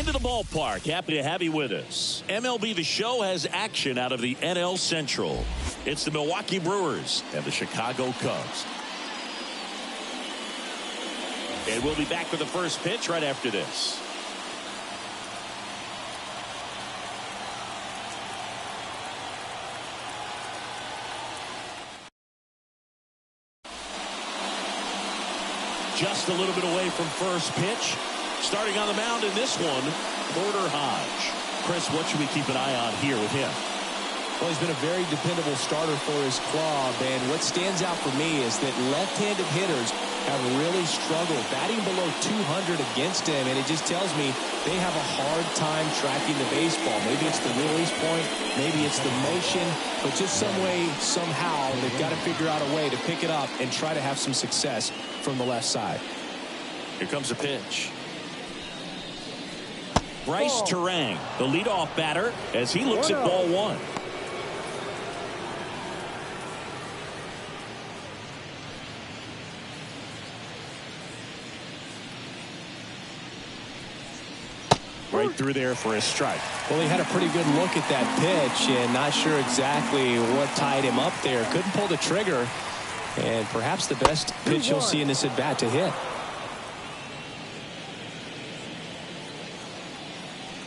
into the ballpark. Happy to have you with us. MLB The Show has action out of the NL Central. It's the Milwaukee Brewers and the Chicago Cubs. And we'll be back for the first pitch right after this. Just a little bit away from first pitch. Starting on the mound in this one, Porter Hodge. Chris, what should we keep an eye on here with him? Well, he's been a very dependable starter for his club, and what stands out for me is that left-handed hitters have really struggled batting below 200 against him, and it just tells me they have a hard time tracking the baseball. Maybe it's the release point, maybe it's the motion, but just some way, somehow, they've got to figure out a way to pick it up and try to have some success from the left side. Here comes a pitch. Bryce Terang, the leadoff batter, as he looks at ball one. Right through there for a strike. Well, he had a pretty good look at that pitch and not sure exactly what tied him up there. Couldn't pull the trigger, and perhaps the best pitch you'll see in this at bat to hit.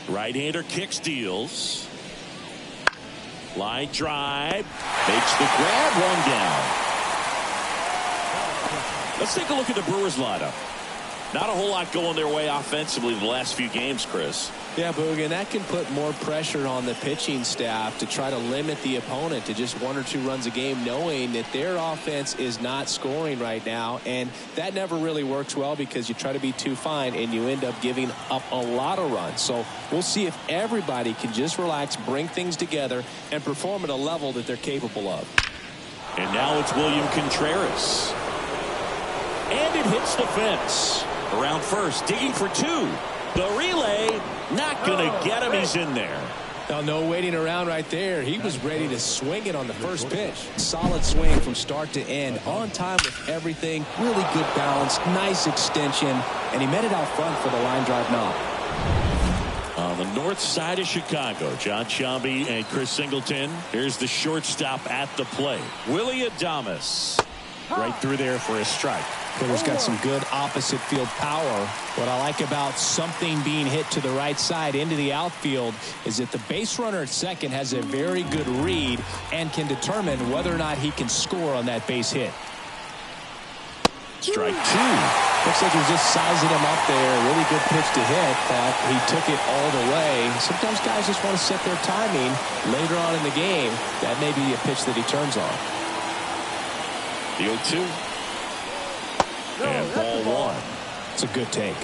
Right-hander kicks, deals. Line drive. Makes the grab, one down. Let's take a look at the Brewers lineup. Not a whole lot going their way offensively the last few games, Chris. Yeah, Boog, and that can put more pressure on the pitching staff to try to limit the opponent to just 1 or 2 runs a game, knowing that their offense is not scoring right now. And that never really works well because you try to be too fine and you end up giving up a lot of runs. So we'll see if everybody can just relax, bring things together, and perform at a level that they're capable of. And now it's William Contreras. And it hits the fence. Around first, digging for 2. The relay, not going to get him. He's in there. Now, no waiting around right there. He was ready to swing it on the first pitch. Solid swing from start to end. On time with everything. Really good balance. Nice extension. And he met it out front for the line drive knock. On the north side of Chicago, John Sciambi and Chris Singleton. Here's the shortstop at the plate, Willie Adames. Right through there for a strike. Hitter's got some good opposite field power. What I like about something being hit to the right side into the outfield is that the base runner at second has a very good read and can determine whether or not he can score on that base hit. Strike 2. Looks like he's just sizing him up there. Really good pitch to hit, but he took it all the way. Sometimes guys just want to set their timing later on in the game. That may be a pitch that he turns on. The 0-2. And ball 1. It's a good take.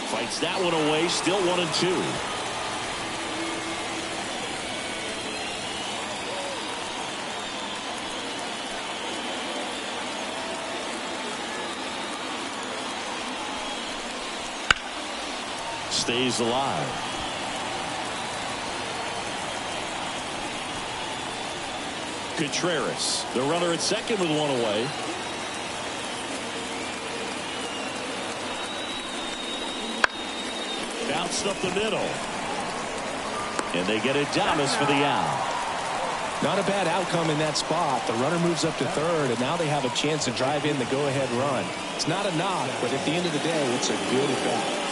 Fights that one away. Still 1-2. Stays alive. Contreras, the runner at second with 1 away. Bounced up the middle. And they get Adames for the out. Not a bad outcome in that spot. The runner moves up to third, and now they have a chance to drive in the go-ahead run. It's not a knock, but at the end of the day, it's a good at-bat.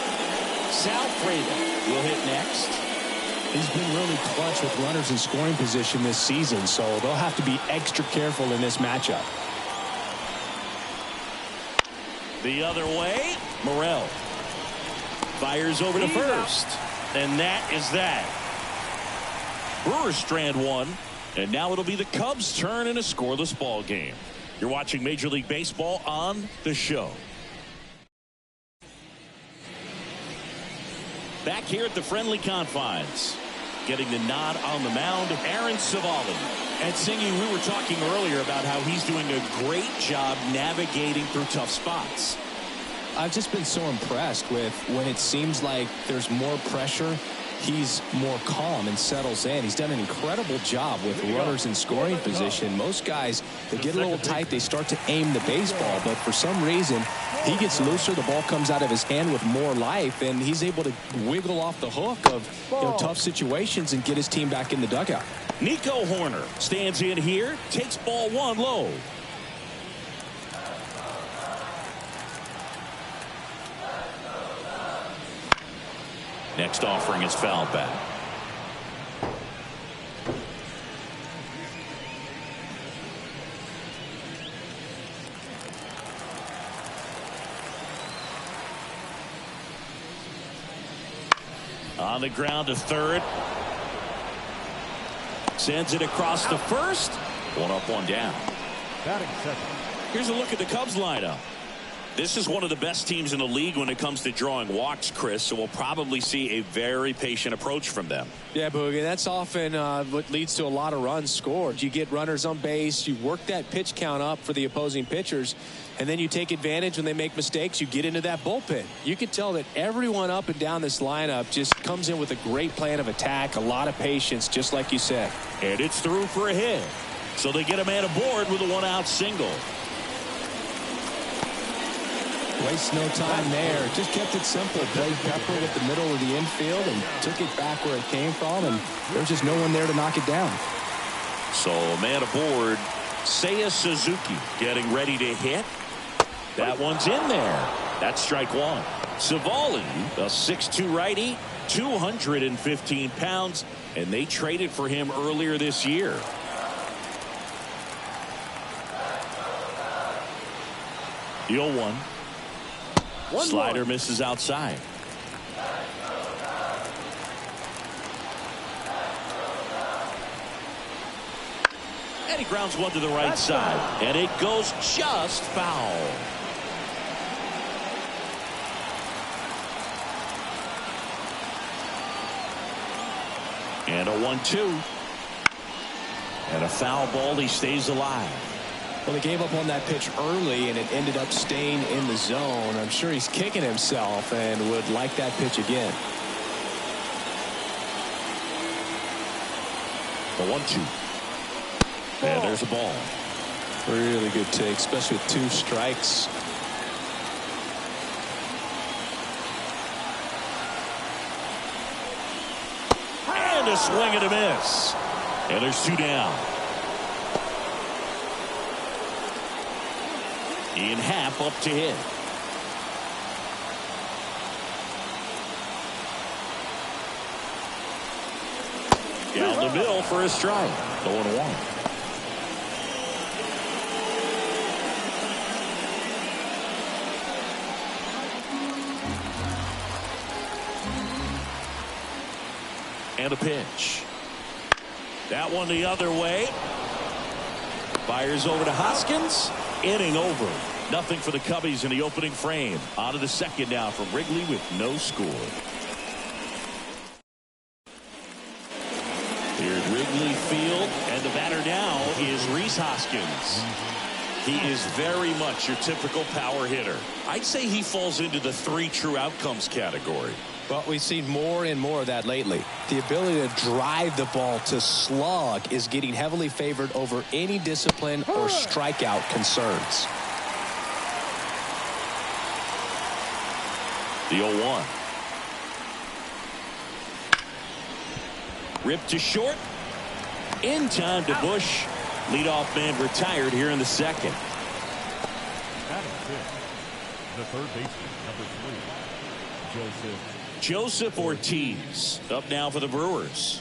Sal Freda will hit next. He's been really clutch with runners in scoring position this season, so they'll have to be extra careful in this matchup. The other way, Morel fires over to first, and that is that. Brewers strand 1, and now it'll be the Cubs' turn in a scoreless ball game. You're watching Major League Baseball on The Show. Back here at the friendly confines. getting the nod on the mound. Aaron Civale. And Singy, we were talking earlier about how he's doing a great job navigating through tough spots. I've just been so impressed with when it seems like there's more pressure, he's more calm and settles in. He's done an incredible job with runners in scoring position. Most guys, they get a little tight, they start to aim the baseball, but for some reason, he gets looser, the ball comes out of his hand with more life, and he's able to wiggle off the hook of tough situations and get his team back in the dugout. Nico Horner stands in here, takes ball one low. Next offering is fouled back. On the ground to third. Sends it across the first. One up, one down. Batting second. Here's a look at the Cubs lineup. This is one of the best teams in the league when it comes to drawing walks, Chris, so we'll probably see a very patient approach from them. Yeah, Boogie, that's often what leads to a lot of runs scored. You get runners on base, you work that pitch count up for the opposing pitchers, and then you take advantage when they make mistakes. You get into that bullpen. You can tell that everyone up and down this lineup just comes in with a great plan of attack, a lot of patience, just like you said. And it's through for a hit. So they get a man aboard with a one-out single. Waste no time there. Just kept it simple. Played Pepper with the middle of the infield and took it back where it came from, and there's just no one there to knock it down. So a man aboard, Seiya Suzuki getting ready to hit. That one's in there. That's strike one. Civale, a 6'2 righty, 215 pounds, and they traded for him earlier this year. The 0-1. Slider misses outside. And he grounds one to the right side. And it goes just foul. And a 1-2. And a foul ball. He stays alive. Well, they gave up on that pitch early, and it ended up staying in the zone. I'm sure he's kicking himself and would like that pitch again. The 1-2. And there's a ball. Really good take, especially with 2 strikes. And a swing and a miss. And there's 2 down. Ian Happ up to hit. Down the middle for a strike. 0-1. And a pitch. That one the other way. Fires over to Hoskins. Inning over. Nothing for the Cubbies in the opening frame. On to the second now from Wrigley with no score. Here at Wrigley Field, and the batter now is Rhys Hoskins. He is very much your typical power hitter. I'd say he falls into the 3 true outcomes category. But we've seen more and more of that lately. The ability to drive the ball to slug is getting heavily favored over any discipline or strikeout concerns. The 0-1. Ripped to short. In time to Bush. Leadoff man retired here in the second. The third baseman, number 3, Joseph Ortiz up now for the Brewers.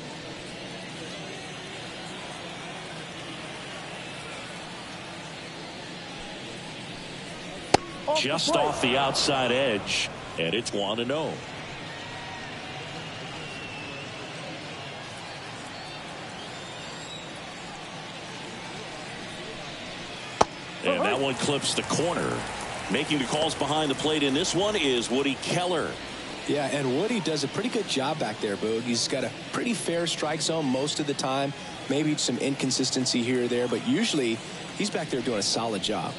Just off the outside edge, and it's 1-0. And that one clips the corner. Making the calls behind the plate in this one is Woody Keller. Yeah, and Woody does a pretty good job back there, Boog. He's got a pretty fair strike zone most of the time. Maybe some inconsistency here or there, but usually he's back there doing a solid job.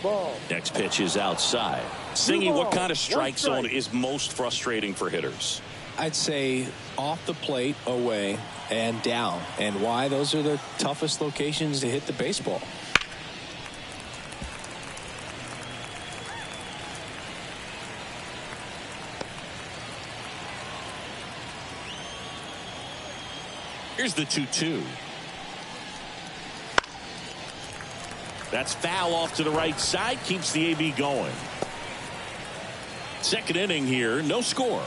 Ball. Next pitch is outside. Singy, what kind of strike zone is most frustrating for hitters? I'd say off the plate, away, and down. And why? Those are the toughest locations to hit the baseball. Here's the 2-2. That's foul off to the right side. Keeps the AB going. Second inning here. No score.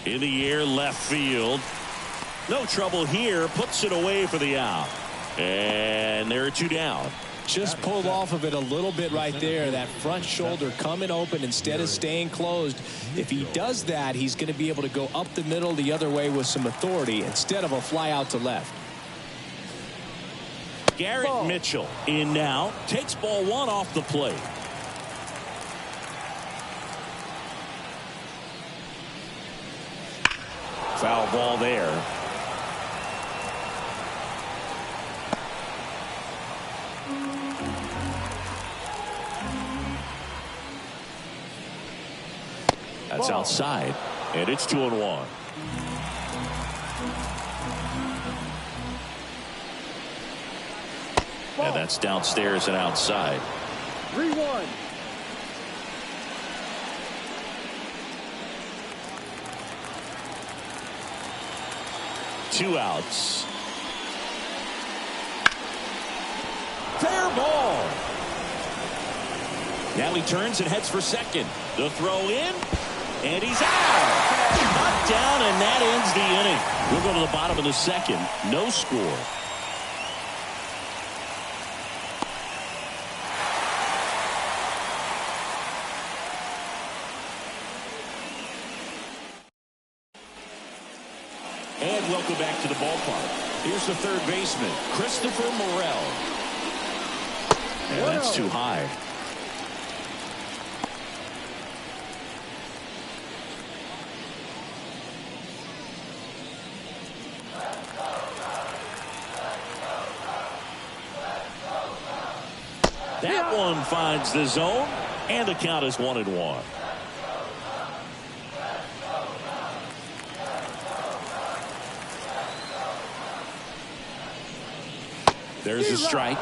In the air, left field. No trouble here. Puts it away for the out. And there are two down. Just pulled off of it a little bit right there. That front shoulder coming open instead of staying closed. If he does that, he's going to be able to go up the middle the other way with some authority instead of a fly out to left. Garrett Mitchell in now. Takes ball one off the plate. Foul ball there. That's outside, and it's 2-1. And that's downstairs and outside. 3-1. Two outs. Fair ball. Now he turns and heads for second. The throw in. And he's out. Knocked down, and that ends the inning. We'll go to the bottom of the second. No score. And welcome back to the ballpark. Here's the third baseman, Christopher Morel. And that's too high. That one finds the zone, and the count is 1-1. There's a strike.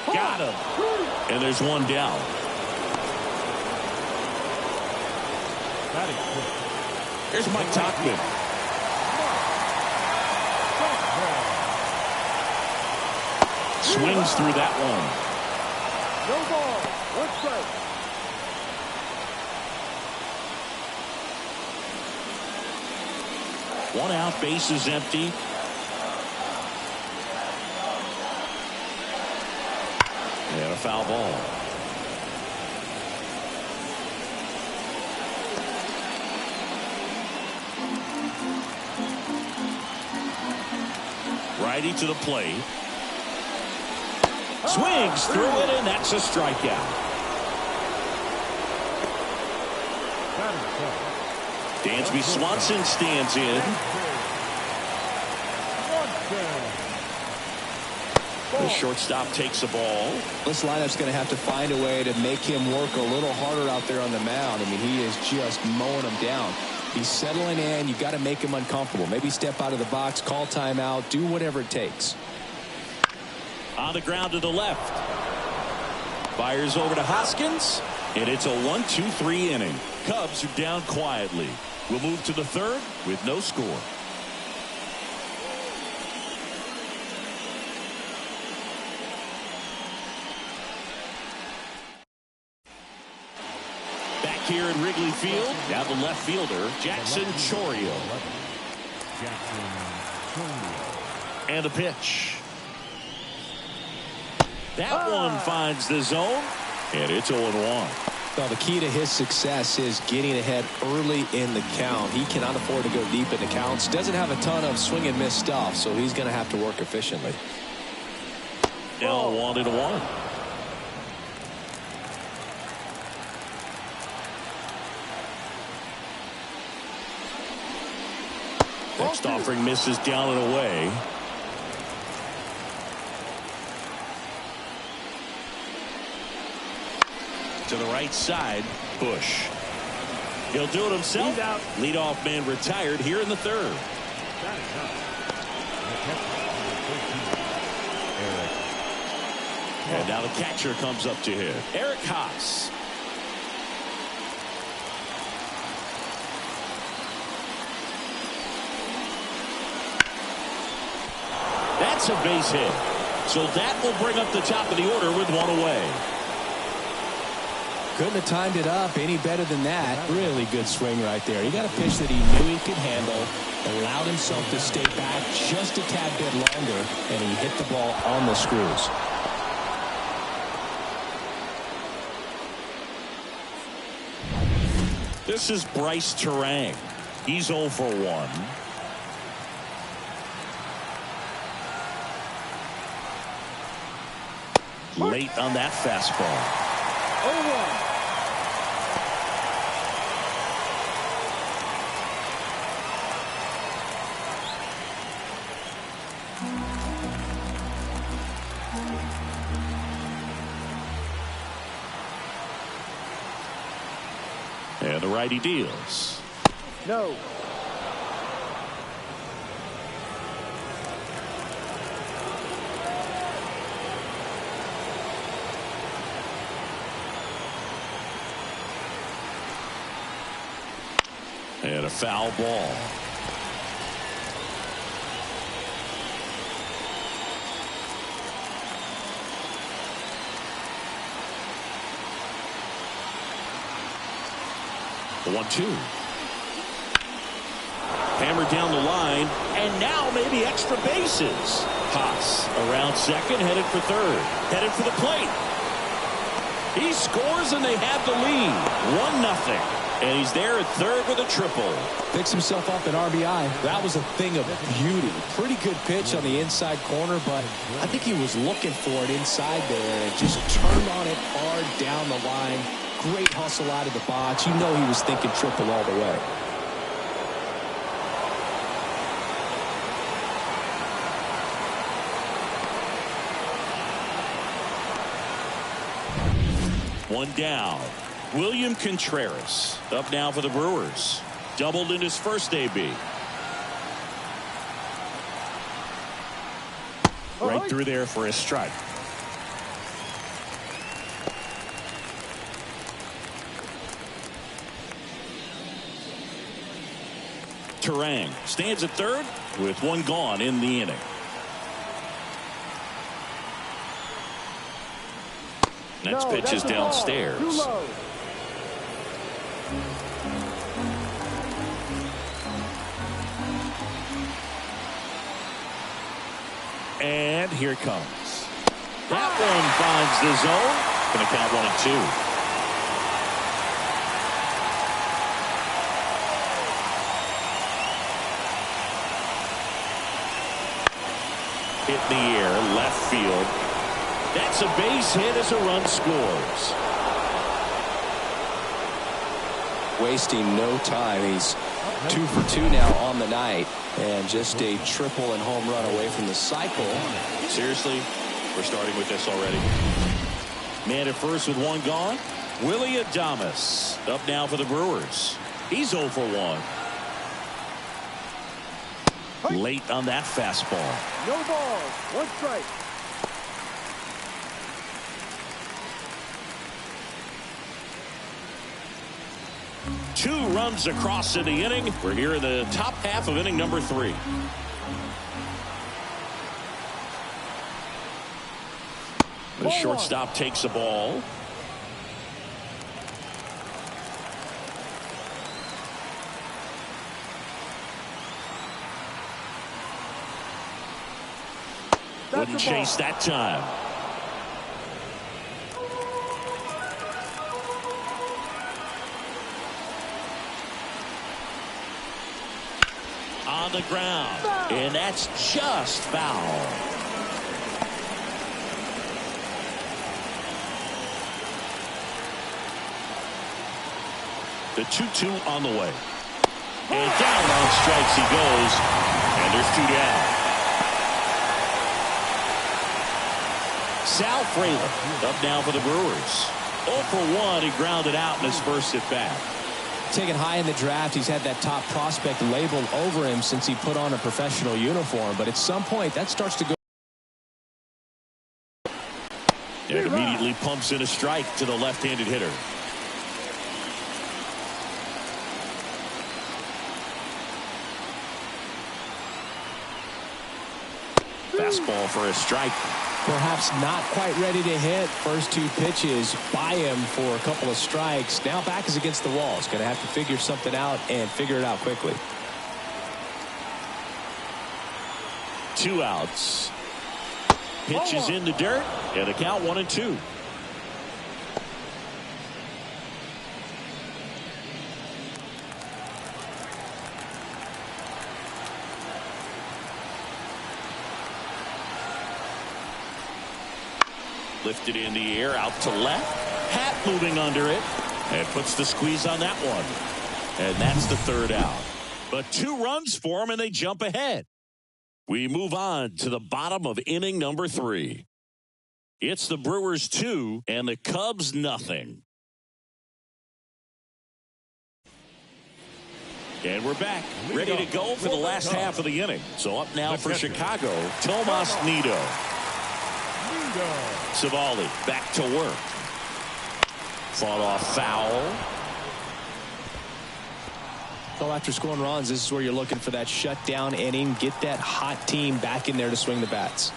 Got him. And there's one down. Here's Mike Tauchman. Swings through that one. No ball. One strike. One out, base is empty. And a foul ball. Righty to the plate. Swings through it, and that's a strikeout. Dansby Swanson stands in. The shortstop takes the ball. This lineup's going to have to find a way to make him work a little harder out there on the mound. I mean, he is just mowing them down. He's settling in. You've got to make him uncomfortable. Maybe step out of the box, call timeout, do whatever it takes. On the ground to the left. Fires over to Hoskins, and it's a 1-2-3 inning. Cubs are down quietly. We'll move to the third with no score. Here in Wrigley Field, now the left fielder, Jackson Chourio. And the pitch. That one finds the zone, and it's 0-1. Well, the key to his success is getting ahead early in the count. He cannot afford to go deep in the counts. Doesn't have a ton of swing and miss stuff, so he's going to have to work efficiently. Now 1-1. Next offering misses down and away. To the right side, Bush. He'll do it himself. Leadoff man retired here in the third. And now the catcher comes up to hit. Eric Haas. That's a base hit. So that will bring up the top of the order with one away. Couldn't have timed it up any better than that. Really good swing right there. He got a pitch that he knew he could handle, allowed himself to stay back just a tad bit longer, and he hit the ball on the screws. This is Bryce Terang. He's 0 for 1. Late on that fastball. 0-1. And the righty deals. No. And a foul ball. The 1-2. Hammered down the line, and now maybe extra bases. Haas around second, headed for third, headed for the plate. He scores, and they have the lead. 1-0. And he's there at third with a triple. Picks himself up an RBI. That was a thing of beauty. Pretty good pitch on the inside corner, but I think he was looking for it inside there and just turned on it hard down the line. Great hustle out of the box. You know he was thinking triple all the way. One down. William Contreras up now for the Brewers. Doubled in his first AB. Right through there for a strike. Terang stands at third with one gone in the inning. Next pitch is downstairs. Too low. And here it comes. That one finds the zone. Going to count 1-2. Hit in the air, left field. That's a base hit as a run scores. Wasting no time. He's 2 for 2 now on the night, and just a triple and home run away from the cycle. Seriously, we're starting with this already. Man at first with one gone. Willie Adames up now for the Brewers. He's 0 for 1. Late on that fastball. No balls. 1 strike. Two runs across in the inning. We're here in the top half of inning number 3. The shortstop takes the ball. Wouldn't chase that time. on the ground. And that's just foul. The 2-2 on the way. And down on strikes he goes. And there's 2 down. Sal Frelick up now for the Brewers. 0 for 1. He grounded out in his first at bat. Taken high in the draft, he's had that top prospect labeled over him since he put on a professional uniform. But at some point, that starts to go. And immediately pumps in a strike to the left-handed hitter. Fastball for a strike. Perhaps not quite ready to hit. First 2 pitches by him for a couple of strikes. Now back is against the wall. He's going to have to figure something out and figure it out quickly. 2 outs. Pitch is in the dirt. And the count 1-2. Lifted in the air, out to left. Hat moving under it. And puts the squeeze on that one. And that's the 3rd out. But 2 runs for him, and they jump ahead. We move on to the bottom of inning number 3. It's the Brewers 2 and the Cubs nothing. And we're back, ready to go for the last half of the inning. So up now for Chicago, Tomas Nido. Savali back to work. Fought off foul. So after scoring runs, this is where you're looking for that shutdown inning. Get that hot team back in there to swing the bats.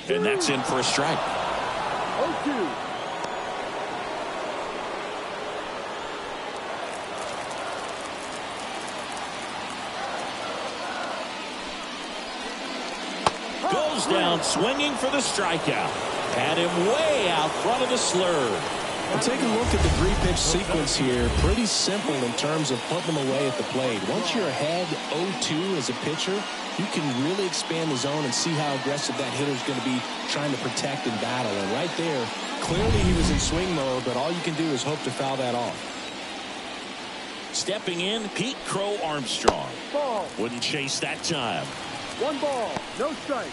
And that's in for a strike. 0-2. Goes down swinging for the strikeout. Had him way out front of the slurve. Well, take a look at the 3-pitch sequence here. Pretty simple in terms of putting them away at the plate. Once you're ahead 0-2 as a pitcher, you can really expand the zone and see how aggressive that hitter's going to be trying to protect and battle. And right there, clearly he was in swing mode, but all you can do is hope to foul that off. Stepping in, Pete Crow Armstrong. Ball. Wouldn't chase that time. 1 ball, no strike.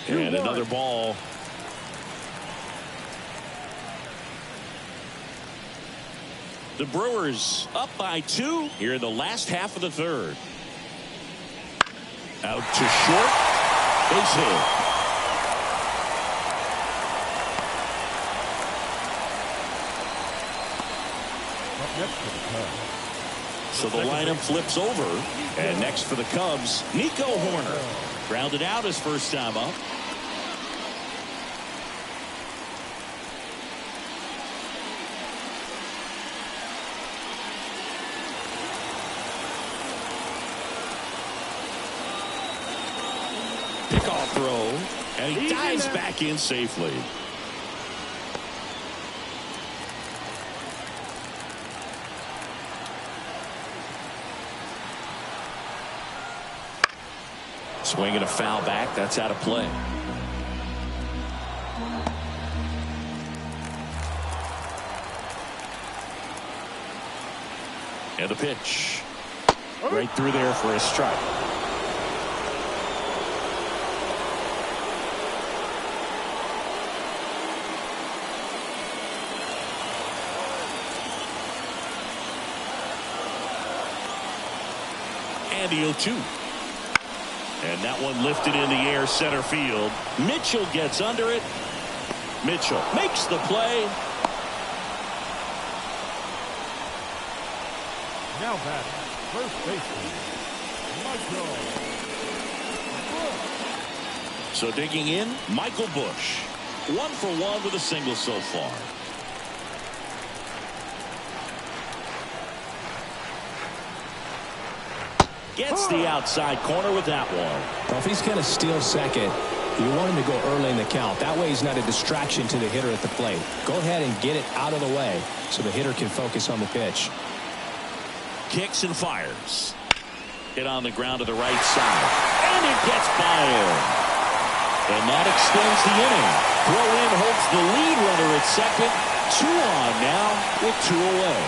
And another ball. The Brewers up by 2 here in the last half of the 3rd. Out to short. Base hit. Up next for the Cubs. So the lineup flips over. And next for the Cubs, Nico Horner. Grounded out his first time up. Pickoff throw, and he dives back in safely. Swinging a foul back, that's out of play. And the pitch. Right through there for a strike. And the 0-2. And that one lifted in the air center field. Mitchell gets under it. Mitchell makes the play. Now batting, first baseman, Michael. So digging in, Michael Busch. 1 for 1 with a single so far. Gets the outside corner with that one. Well, if he's going to steal second, you want him to go early in the count. That way he's not a distraction to the hitter at the plate. Go ahead and get it out of the way so the hitter can focus on the pitch. Kicks and fires. Hit on the ground to the right side. And it gets by him. And that extends the inning. Throw in holds the lead runner at second. 2 on now with 2 away.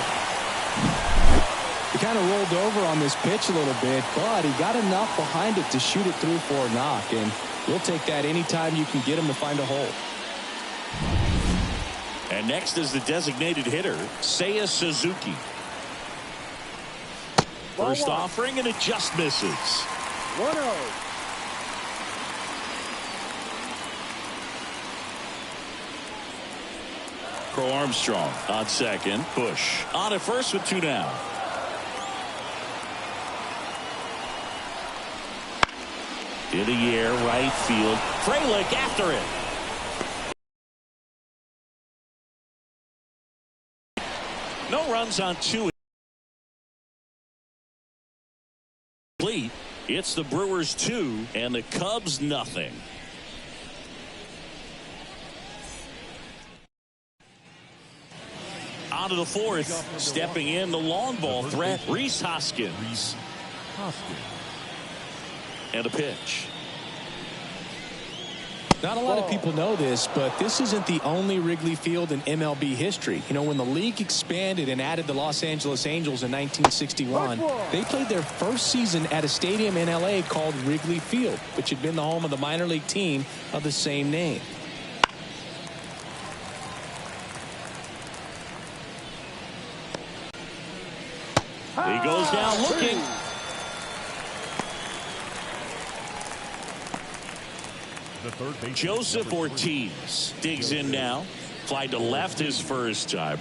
He kind of rolled over on this pitch a little bit, but he got enough behind it to shoot it through for a knock. And we'll take that anytime you can get him to find a hole. And next is the designated hitter, Seiya Suzuki. First offering, and it just misses. 1-0. Crow Armstrong on second. Busch on at first with 2 down. In the air, right field. Frelick after it. No runs on 2. It's the Brewers 2 and the Cubs nothing. On to the 4th. Stepping in the long ball threat, Rhys Hoskins. And a pitch. Not a lot of people know this, but this isn't the only Wrigley Field in MLB history. You know, when the league expanded and added the Los Angeles Angels in 1961, they played their first season at a stadium in L.A. called Wrigley Field, which had been the home of the minor league team of the same name. He goes down looking. Joseph Ortiz digs in now. Fly to left his first time.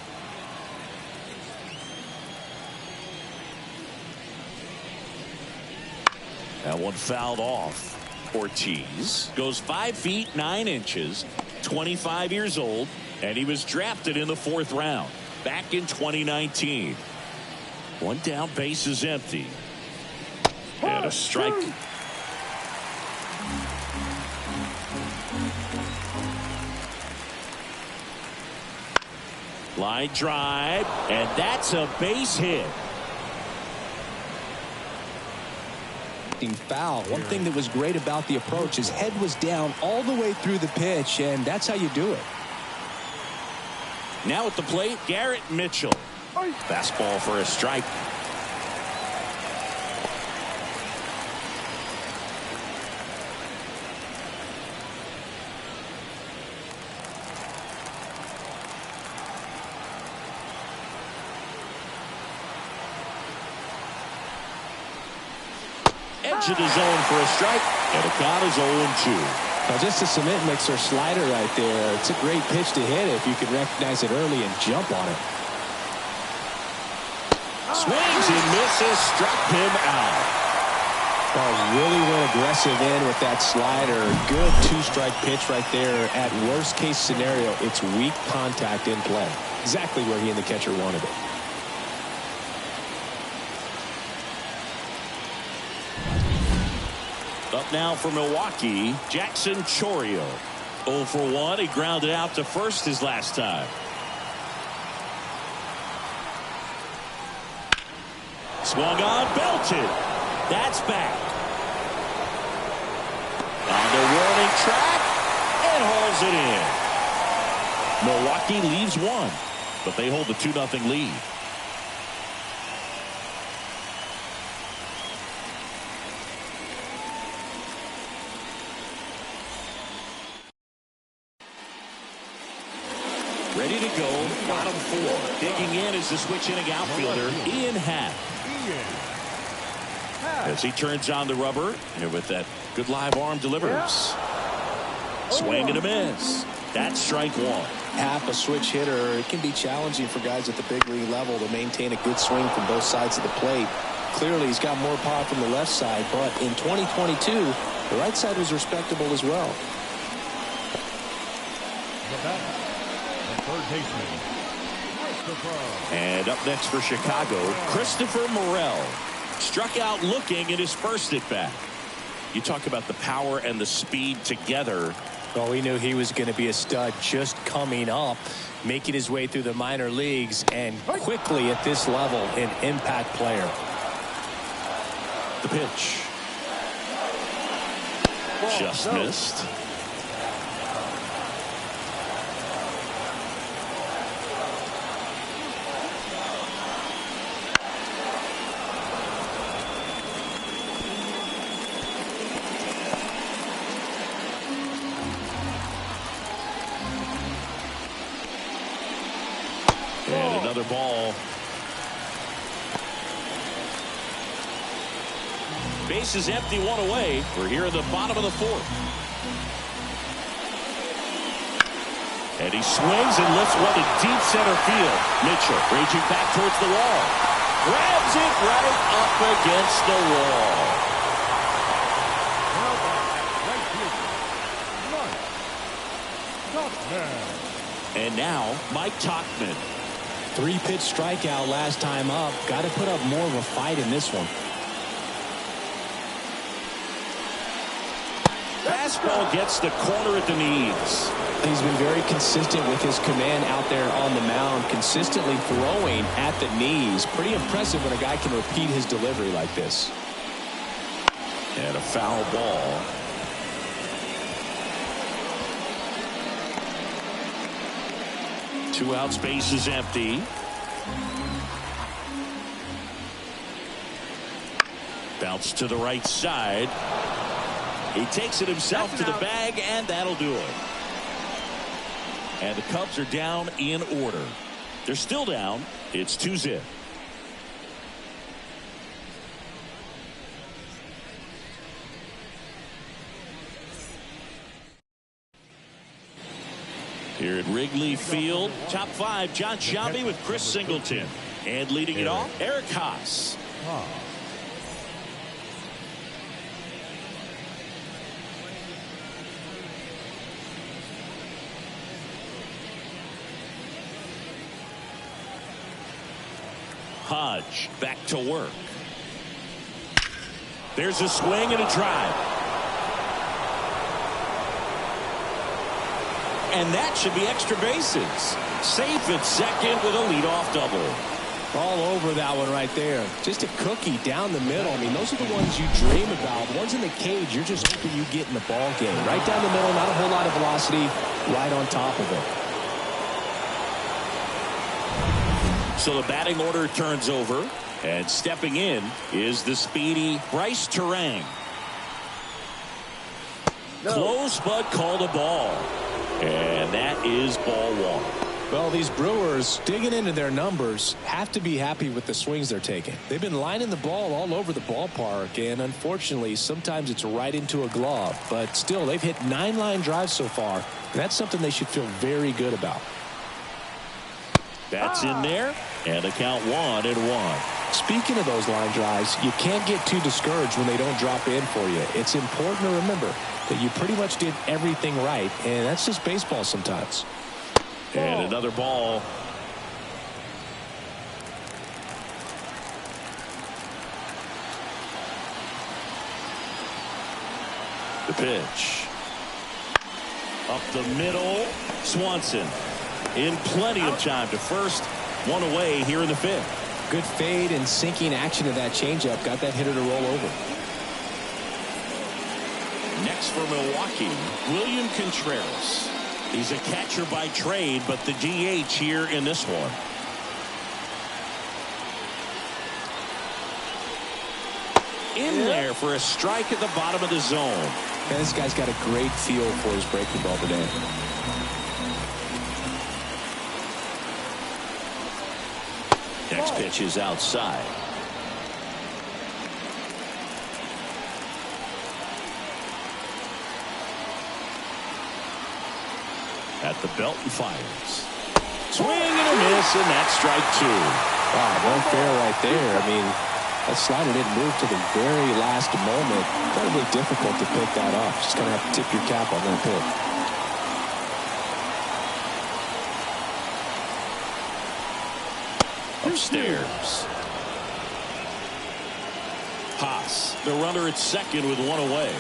That one fouled off. Ortiz goes 5 feet 9 inches, 25 years old, and he was drafted in the 4th round back in 2019. 1 down, base is empty. And a strike. Line drive, and that's a base hit. Foul. One thing that was great about the approach, his head was down all the way through the pitch, and that's how you do it. Now at the plate, Garrett Mitchell. Fastball for a strike. Edge of the zone for a strike, and the count is 0-2. Now just a cement mixer slider right there. It's a great pitch to hit if you can recognize it early and jump on it. Swings and misses, struck him out. Well, really went aggressive in with that slider. Good 2-strike pitch right there. At worst case scenario, it's weak contact in play. Exactly where he and the catcher wanted it. Up now for Milwaukee, Jackson Chourio. 0 for 1. He grounded out to first his last time. Swung on, belted. That's back. On the warning track, and hauls it in. Milwaukee leaves 1, but they hold the 2-0 lead. Ready to go, bottom 4. Digging in is the switch hitting outfielder, Ian Happ. As he turns on the rubber, and with that good live arm delivers. Swing and a miss. That's strike 1. Happ, a switch hitter. It can be challenging for guys at the big league level to maintain a good swing from both sides of the plate. Clearly, he's got more power from the left side, but in 2022, The right side was respectable as well. The batter, the third baseman, Christopher. And up next for Chicago, Christopher Morel. Struck out looking at his first at bat. You talk about the power and the speed together. Well, we knew he was going to be a stud just coming up, making his way through the minor leagues, and quickly at this level, an impact player. The pitch. Just missed. And another ball. Base is empty, one away. We're here in the bottom of the fourth. And he swings and lifts one to deep center field. Mitchell raging back towards the wall. Grabs it right up against the wall. Now back, right fielder, Mike Tauchman. And now Mike Tauchman. 3-pitch strikeout last time up. Got to put up more of a fight in this one. Fastball gets the corner at the knees. He's been very consistent with his command out there on the mound, consistently throwing at the knees. Pretty impressive when a guy can repeat his delivery like this. And a foul ball. Two outs, base is empty. Bounce to the right side. He takes it himself to the bag, and that'll do it. And the Cubs are down in order. They're still down. It's 2-0. Here at Wrigley Field, top five, John Sciambi with Chris Singleton. And leading it off, Eric Haas. Hodge back to work. There's a swing and a drive. And that should be extra bases. Safe at second with a leadoff double. All over that one right there. Just a cookie down the middle. I mean, those are the ones you dream about. The ones in the cage, you're just hoping you get in the ball game. Right down the middle, not a whole lot of velocity, right on top of it. So the batting order turns over, and stepping in is the speedy Bryce Terang. No. Close but called a ball. And that is ball one. Well, these Brewers, digging into their numbers, have to be happy with the swings they're taking. They've been lining the ball all over the ballpark, and unfortunately, sometimes it's right into a glove. But still, they've hit 9 line drives so far, and that's something they should feel very good about. That's in there, and a count 1-1. Speaking of those line drives, you can't get too discouraged when they don't drop in for you. It's important to remember that you pretty much did everything right, and that's just baseball sometimes. And another ball. The pitch. Up the middle. Swanson in plenty of time to first. One away here in the fifth. Good fade and sinking action of that changeup. Got that hitter to roll over. Next for Milwaukee, William Contreras. He's a catcher by trade, but the DH here in this one. In there for a strike at the bottom of the zone. Man, this guy's got a great feel for his breaking ball today. Next pitch is outside. At the belt and fires. Swing and a miss, and that's strike 2. Wow, no fair right there. I mean, That slider didn't move to the very last moment. Incredibly difficult to pick that up. Just going to have to tip your cap on that pick. Upstairs. Haas, the runner at second with one away.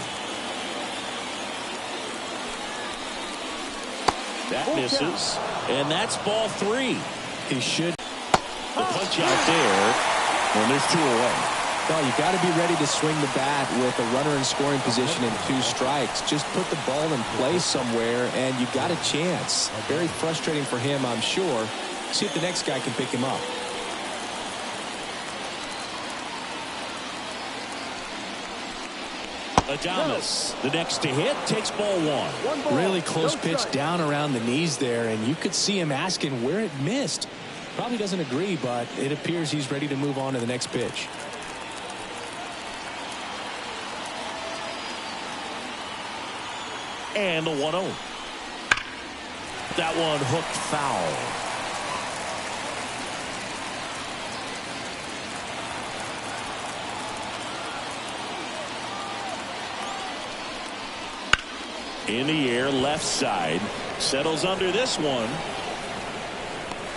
That misses, and that's ball 3. He should. The punch out there, and there's 2 away. Well, you got to be ready to swing the bat with a runner in scoring position and 2 strikes. Just put the ball in play somewhere, and you got a chance. Very frustrating for him, I'm sure. See if the next guy can pick him up. Adames, the next to hit, takes ball 1. Really close pitch down around the knees there, and you could see him asking where it missed. Probably doesn't agree, but it appears he's ready to move on to the next pitch. And the 1-0. That one hooked foul. In the air, left side. Settles under this one.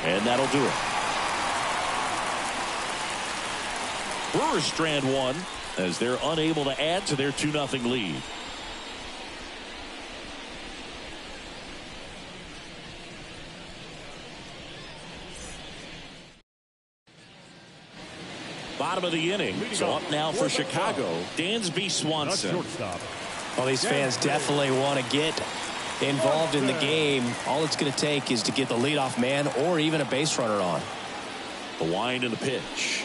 And that'll do it. Brewers strand 1 as they're unable to add to their 2-0 lead. Bottom of the inning. So up now for Chicago, Dansby Swanson. Well, these fans definitely want to get involved in the game. All it's going to take is to get the leadoff man or even a base runner on. The wind and the pitch.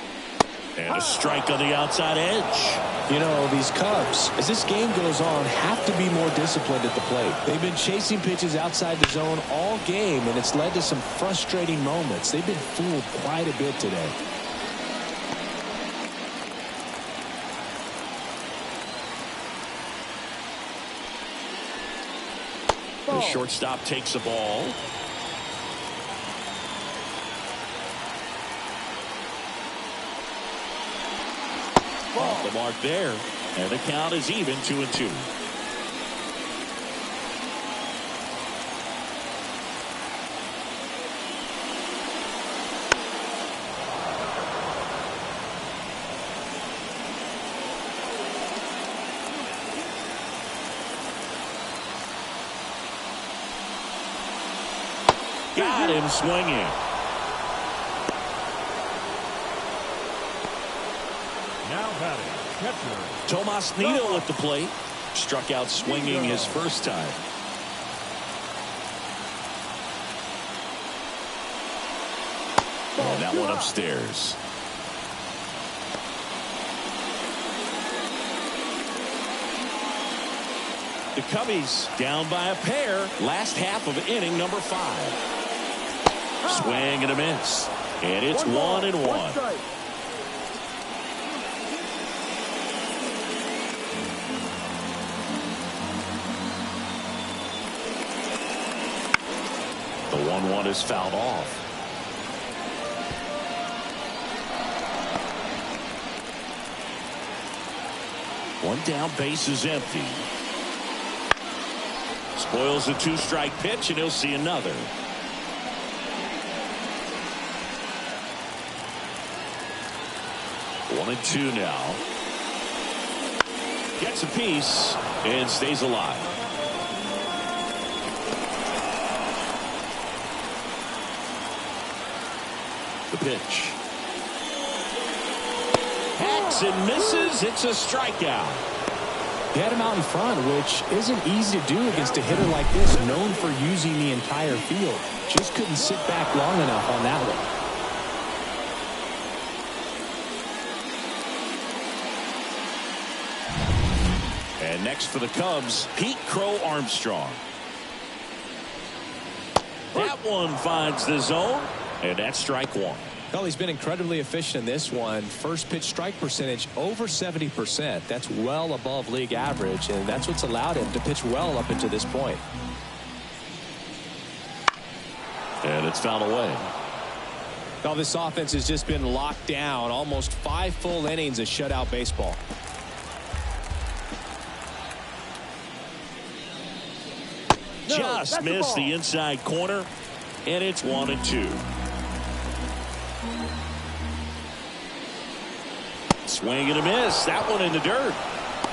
And a strike on the outside edge. You know, these Cubs, as this game goes on, have to be more disciplined at the plate. They've been chasing pitches outside the zone all game, and it's led to some frustrating moments. They've been fooled quite a bit today. The shortstop takes the ball. Off the mark there. And the count is even 2-2. Got him swinging. Now batting, catcher Tomas Nido at the plate. Struck out swinging his first time. And that one upstairs. The Cubbies down by a pair. Last half of inning number 5. Swing and a miss. And it's 1-1. The 1-1 is fouled off. One down, base is empty. Spoils the 2-strike pitch, and he'll see another. 1-2 now. Gets a piece and stays alive. The pitch. Hacks and misses. It's a strikeout. He had him out in front, which isn't easy to do against a hitter like this, known for using the entire field. Just couldn't sit back long enough on that one. And next for the Cubs, Pete Crow Armstrong. That one finds the zone, and that's strike 1. Well, he's been incredibly efficient in this one. First pitch strike percentage over 70%. That's well above league average, and that's what's allowed him to pitch well up until this point. And it's fouled away. Well, this offense has just been locked down. Almost 5 full innings of shutout baseball. Just missed the inside corner, and it's 1-2. Swing and a miss. That one in the dirt.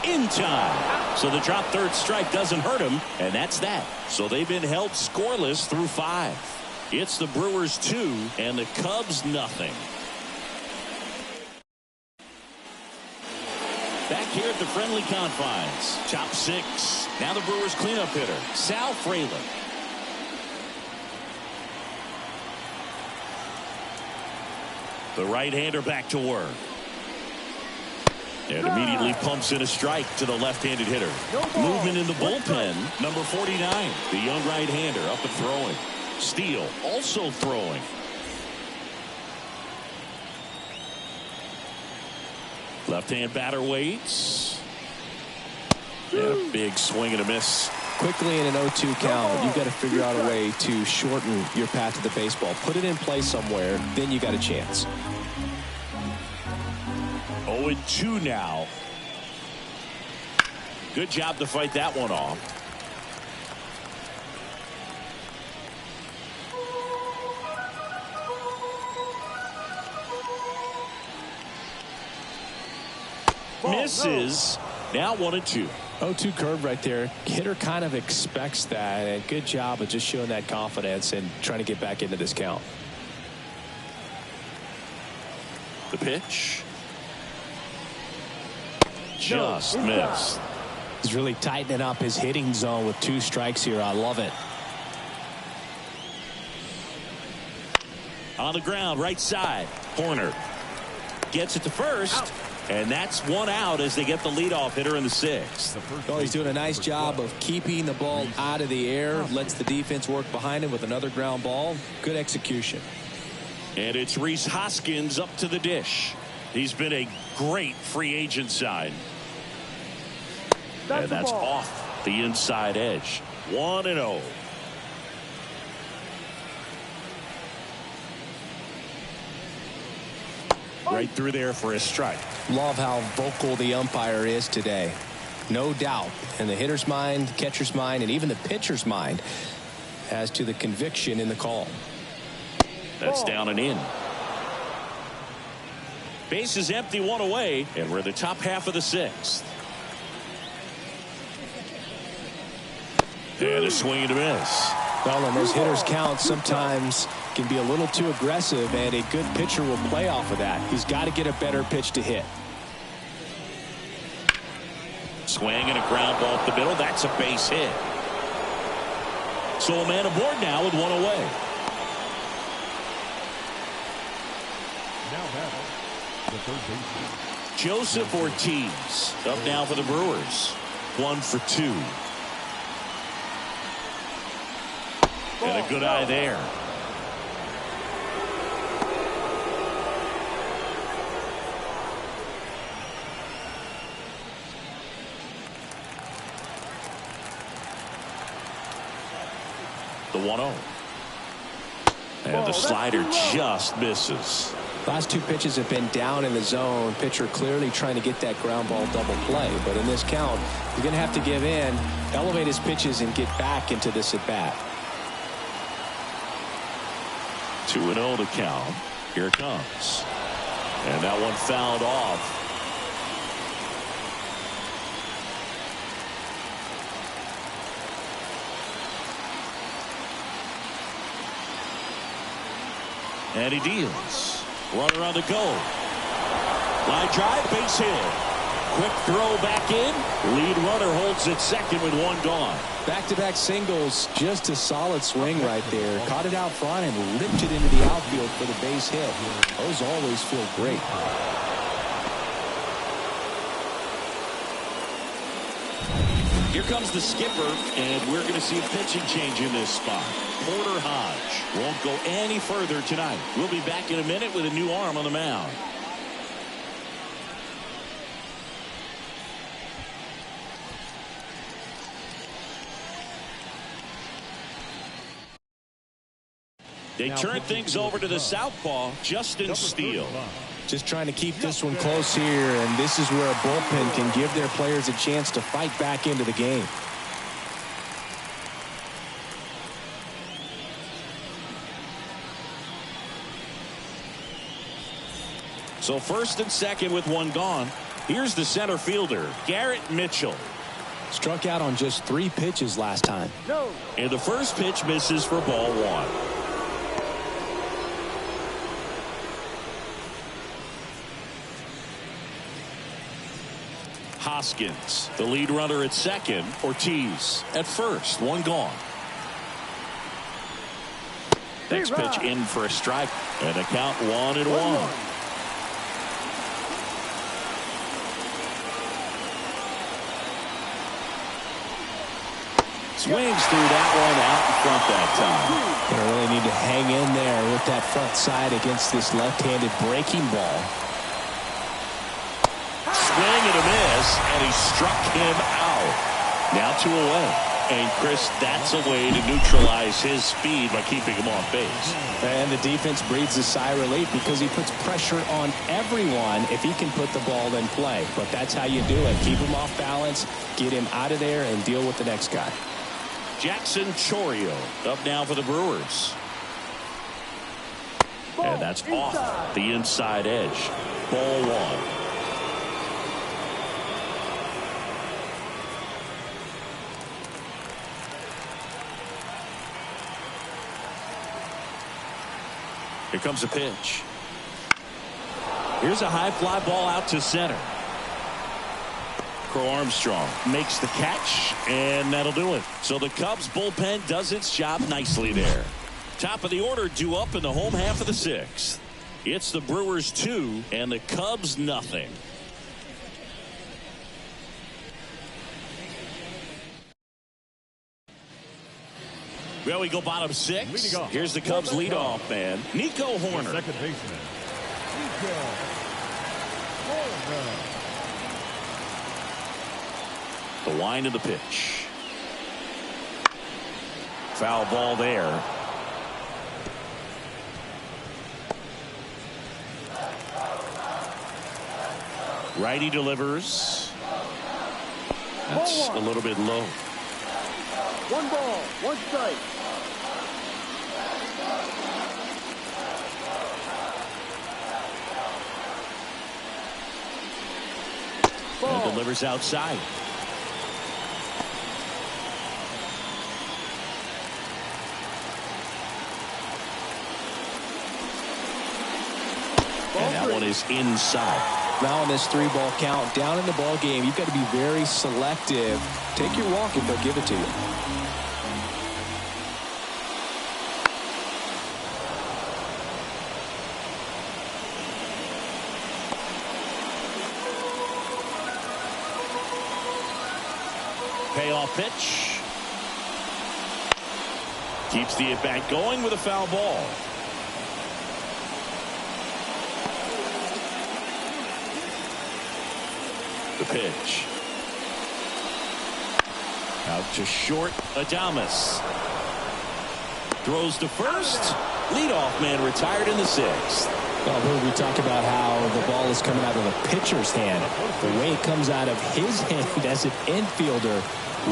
In time. So the drop third strike doesn't hurt him, and that's that. So they've been held scoreless through 5. It's the Brewers 2 and the Cubs nothing. Back here at the friendly confines. Top 6. Now the Brewers cleanup hitter, Sal Frelick. The right-hander back to work. And immediately pumps in a strike to the left-handed hitter. Movement in the bullpen. Number 49, the young right-hander up and throwing. Steele also throwing. Left-hand batter waits. And a big swing and a miss. Quickly in an 0-2 count, you've got to figure out a way to shorten your path to the baseball. Put it in play somewhere, then you got a chance. 0-2 now. Good job to fight that one off. Misses. Now 1-2. 0-2 curve right there. Hitter kind of expects that, and good job of just showing that confidence and trying to get back into this count. The pitch. Just missed. He's really tightening up his hitting zone with 2 strikes here. I love it. On the ground, right side. Horner gets it to first. And that's 1 out as they get the leadoff hitter in the 6th. Oh, he's doing a nice job of keeping the ball out of the air. Lets the defense work behind him with another ground ball. Good execution. And it's Rhys Hoskins up to the dish. He's been a great free agent sign. And that's off the inside edge. 1-0. Right through there for a strike. Love how vocal the umpire is today. No doubt in the hitter's mind, catcher's mind, and even the pitcher's mind as to the conviction in the call. That's down and in. Base is empty, 1 away, and we're in the top half of the 6th. And a swing and a miss. Well, and those hitters count sometimes can be a little too aggressive, and a good pitcher will play off of that. He's got to get a better pitch to hit. Swing and a ground ball up the middle. That's a base hit. So a man aboard now with 1 away. Now batting, the third baseman, Joseph Ortiz up now for the Brewers. 1 for 2. And a good eye there. The 1-0. And the slider just misses. Last 2 pitches have been down in the zone. Pitcher clearly trying to get that ground ball double play. But in this count, he's going to have to give in, elevate his pitches, and get back into this at bat. 2-0 to count. Here it comes. And that one fouled off. And he deals. Runner on the go. Line drive, base hit. Quick throw back in. Lead runner holds at second with 1 gone. Back-to-back singles, just a solid swing right there. Caught it out front and ripped it into the outfield for the base hit. Those always feel great. Here comes the skipper, and we're going to see a pitching change in this spot. Porter Hodge won't go any further tonight. We'll be back in a minute with a new arm on the mound. They turn things over to the southpaw, Justin Steele. Just trying to keep this one close here, and this is where a bullpen can give their players a chance to fight back into the game. So first and second with one gone. Here's the center fielder, Garrett Mitchell. Struck out on just 3 pitches last time. No. And the first pitch misses for ball 1. Hoskins, the lead runner at second. Ortiz at first, one gone. Next pitch in for a strike, and a count 1-1. Swings through that one out in front that time. Gonna really need to hang in there with that front side against this left-handed breaking ball. Swing and a miss, and he struck him out. Now 2 away. And Chris, that's a way to neutralize his speed by keeping him off base. And the defense breathes a sigh of relief because he puts pressure on everyone if he can put the ball in play. But that's how you do it. Keep him off balance, get him out of there, and deal with the next guy. Jackson Chourio up now for the Brewers. And that's off the inside edge. Ball 1. Here comes a pitch. Here's a high fly ball out to center. Crow Armstrong makes the catch, and that'll do it. So the Cubs bullpen does its job nicely there. Top of the order due up in the home half of the 6th. It's the Brewers 2 and the Cubs nothing. Well, we go bottom 6. Here's the Cubs leadoff man, Nico Horner. Second baseman, Nico Horner. The wind of the pitch. Foul ball there. Righty delivers. That's a little bit low. 1 ball, 1 strike. And delivers outside. And that one is inside. Now on this 3-ball count, down in the ball game, you've got to be very selective. Take your walk if they'll give it to you. Payoff pitch. Keeps the at-bat going with a foul ball. The pitch. Out to short, Adames. Throws to first. Leadoff man retired in the 6th. Well, we talked about how the ball is coming out of the pitcher's hand. The way it comes out of his hand as an infielder,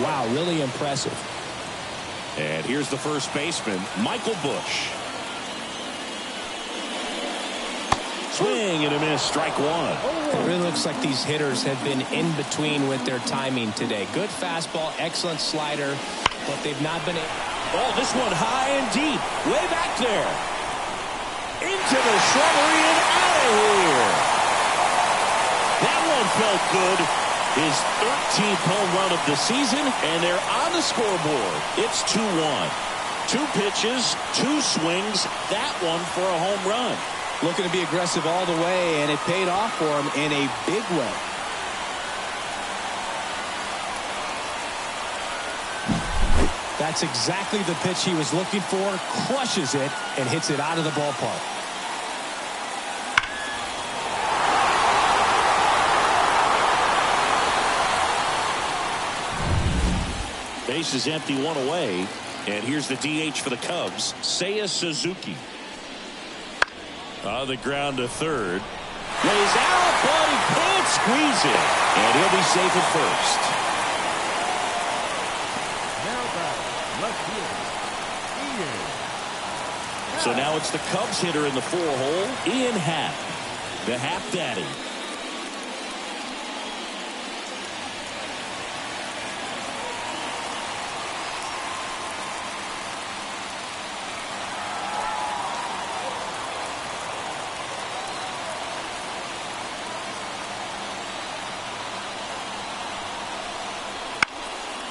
wow, really impressive. And here's the first baseman, Michael Bush. Swing and a miss, strike 1. It really looks like these hitters have been in between with their timing today. Good fastball, excellent slider, but they've not been. Oh, this one high and deep, way back there. Into the shrubbery and out of here. That one felt good. His 13th home run of the season, and they're on the scoreboard. It's 2-1. 2 pitches, 2 swings, that one for a home run. Looking to be aggressive all the way, and it paid off for him in a big way. That's exactly the pitch he was looking for. Crushes it and hits it out of the ballpark. Base is empty, 1 away. And here's the DH for the Cubs, Seiya Suzuki. On the ground to third. Lays out, but he can't squeeze it. And he'll be safe at first. Now back, left field, Ian. So now it's the Cubs hitter in the 4-hole, Ian Happ, the Happ Daddy.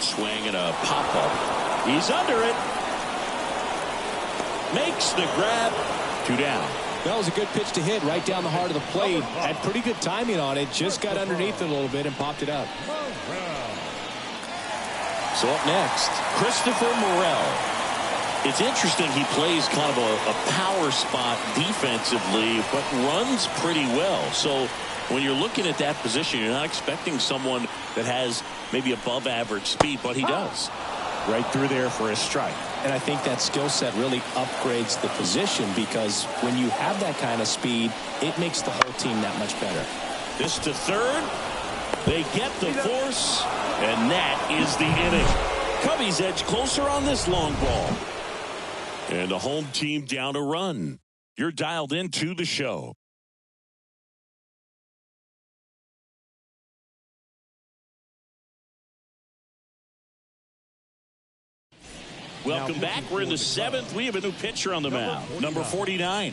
Swing and a pop-up. He's under it. Makes the grab. 2 down. That was a good pitch to hit right down the heart of the plate. Had pretty good timing on it. Just got underneath it a little bit and popped it up. So up next, Christopher Morel. It's interesting he plays kind of a power spot defensively, but runs pretty well. So when you're looking at that position, you're not expecting someone that has maybe above average speed, but he does. Right through there for a strike. And I think that skill set really upgrades the position, because when you have that kind of speed, it makes the whole team that much better. This to third. They get the force, and that is the inning. Cubbies edge closer on this long ball. And the home team down a run. You're dialed into the show. Welcome back. We're in the 7th. We have a new pitcher on the mound, number 49.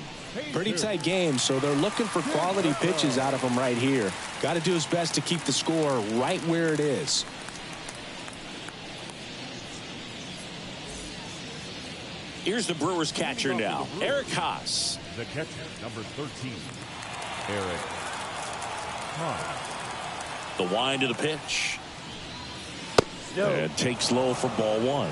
Pretty tight game, so they're looking for quality pitches out of him right here. Got to do his best to keep the score right where it is. Here's the Brewers catcher now, Eric Haas. The catcher, number 13, Eric Haas. The wind of the pitch. And takes low for ball 1.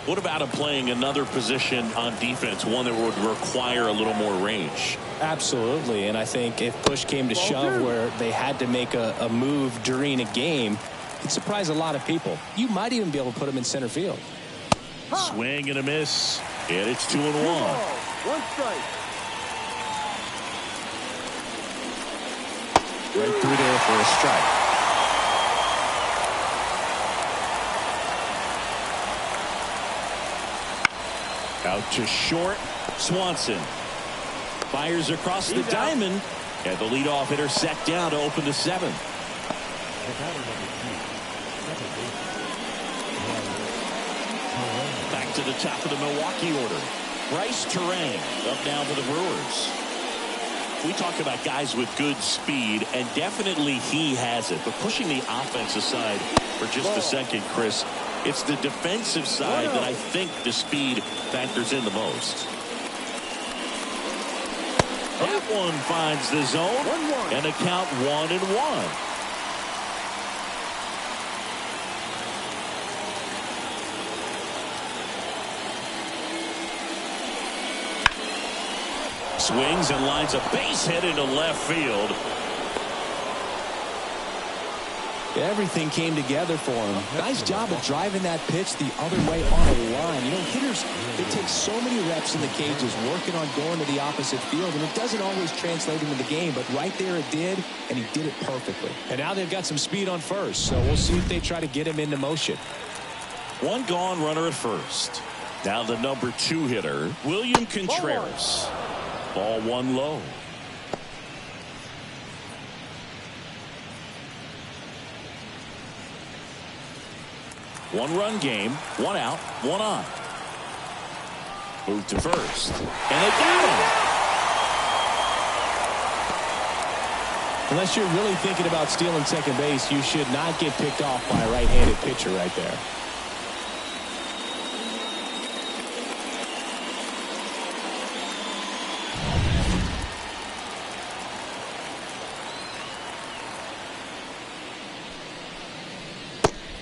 What about him playing another position on defense, one that would require a little more range? Absolutely, and I think if push came to shove where they had to make a move during a game, it'd surprise a lot of people. You might even be able to put him in center field. Swing and a miss, and it's 2-1. 1 strike. Right through there for a strike. Out to short, Swanson fires across the diamond, and the leadoff hitter set down to open the 7th. Back to the top of the Milwaukee order. Bryce Terang up now for the Brewers. We talk about guys with good speed, and definitely he has it. But pushing the offense aside for just a second, Chris, it's the defensive side that I think the speed factors in the most. That one finds the zone, and a count 1-1. Swings and lines a base hit into left field. Everything came together for him. Nice job of driving that pitch the other way on a line. You know, hitters, they take so many reps in the cages working on going to the opposite field, and it doesn't always translate into the game, but right there it did, and he did it perfectly. And now they've got some speed on first, so we'll see if they try to get him into motion. 1 gone, runner at first. Now the number 2 hitter, William Contreras. Ball 1 low. One-run game, 1 out, 1 on. Move to first, and they got him. Unless you're really thinking about stealing second base, you should not get picked off by a right-handed pitcher right there.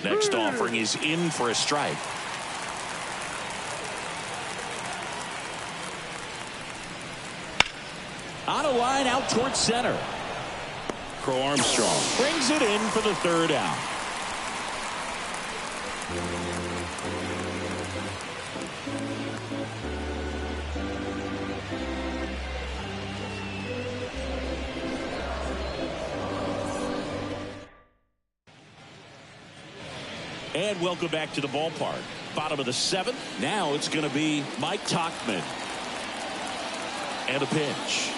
Next offering is in for a strike. On a line out towards center. Crow Armstrong brings it in for the 3rd out. And welcome back to the ballpark. Bottom of the 7th. Now it's going to be Mike Tauchman. And a pitch.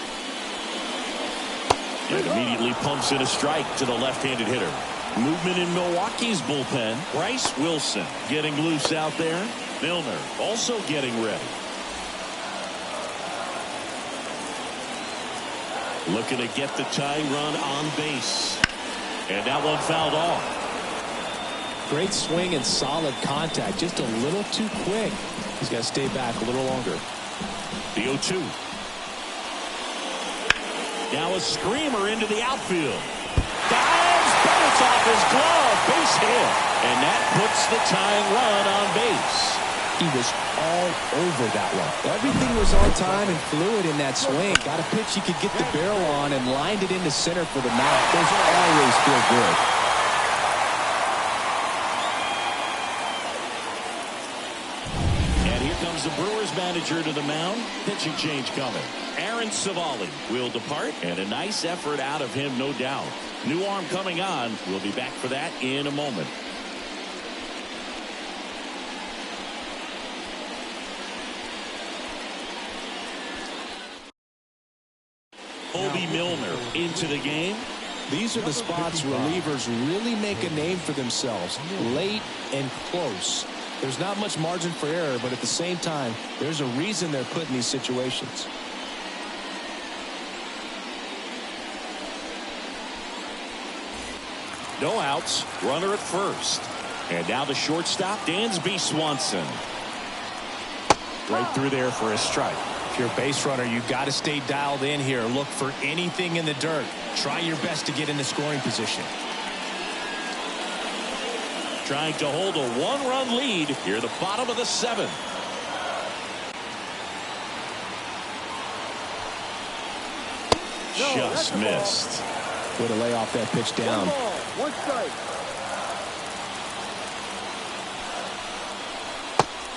And immediately pumps in a strike to the left-handed hitter. Movement in Milwaukee's bullpen. Bryce Wilson getting loose out there. Milner also getting ready. Looking to get the tying run on base. And that one fouled off. Great swing and solid contact. Just a little too quick. He's got to stay back a little longer. The 0-2. Now a screamer into the outfield. Dives, but it's off his glove. Base hit. And that puts the tying run on base. He was all over that one. Everything was on time and fluid in that swing. Got a pitch he could get the barrel on and lined it into center for the mount. Those always feel good. And here comes the Brewers manager to the mound. Pitching change coming. Aaron Savali will depart, and a nice effort out of him, no doubt. New arm coming on. We'll be back for that in a moment. Obi Milner into the game. These are the spots relievers really make a name for themselves. Late and close. There's not much margin for error, but at the same time, there's a reason they're put in these situations. No outs. Runner at first. And now the shortstop, Dansby Swanson. Right through there for a strike. If you're a base runner, you've got to stay dialed in here. Look for anything in the dirt. Try your best to get in the scoring position. Trying to hold a one-run lead here at the bottom of the 7th. Just missed. Way to lay off that pitch down. 1 ball, 1 strike.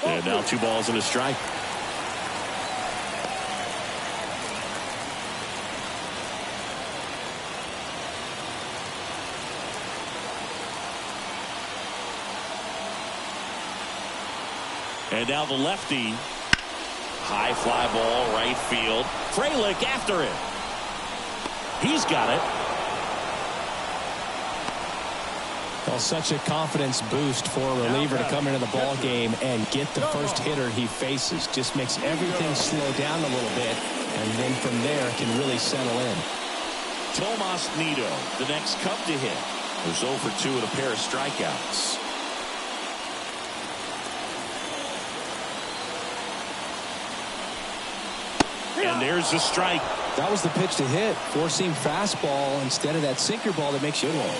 And now 2 balls and a strike. And now the lefty. High fly ball, right field. Frelick after it. He's got it. Well, such a confidence boost for a reliever to come into the ball game and get the first hitter he faces. Just makes everything slow down a little bit, and then from there can really settle in. Tomas Nido, the next Cub to hit. Was 0 for 2 with a pair of strikeouts. And there's the strike. That was the pitch to hit. Four-seam fastball instead of that sinker ball that makes you hit one.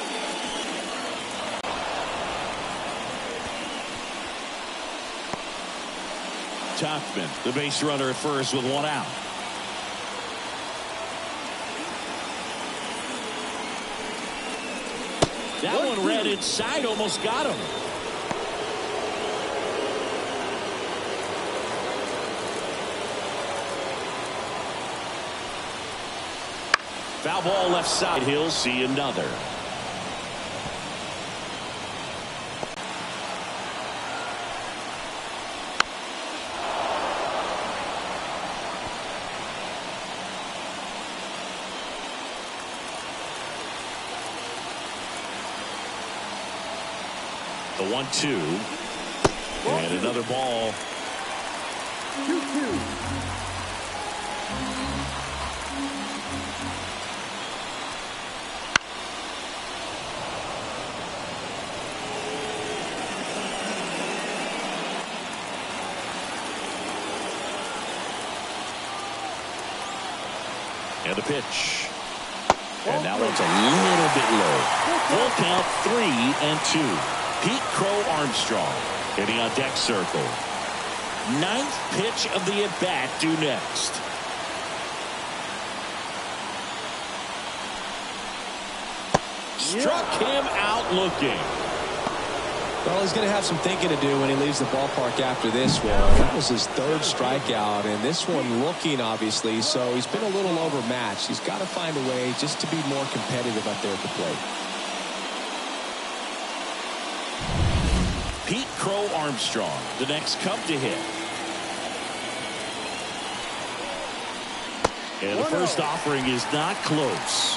Tauchman, the base runner at first with 1 out. That one ran inside, almost got him. Foul ball left side. He'll see another. The 1-2. And another ball. 2-2. And the pitch. And that one's a little bit low. Full count, 3-2. Pete Crow Armstrong hitting on deck circle. 9th pitch of the at-bat due next. Struck him out looking. Well, he's going to have some thinking to do when he leaves the ballpark after this one. That was his 3rd strikeout, and this one looking, obviously, so he's been a little overmatched. He's got to find a way just to be more competitive out there at the plate. Joe Armstrong, the next Cub to hit. And the first offering is not close.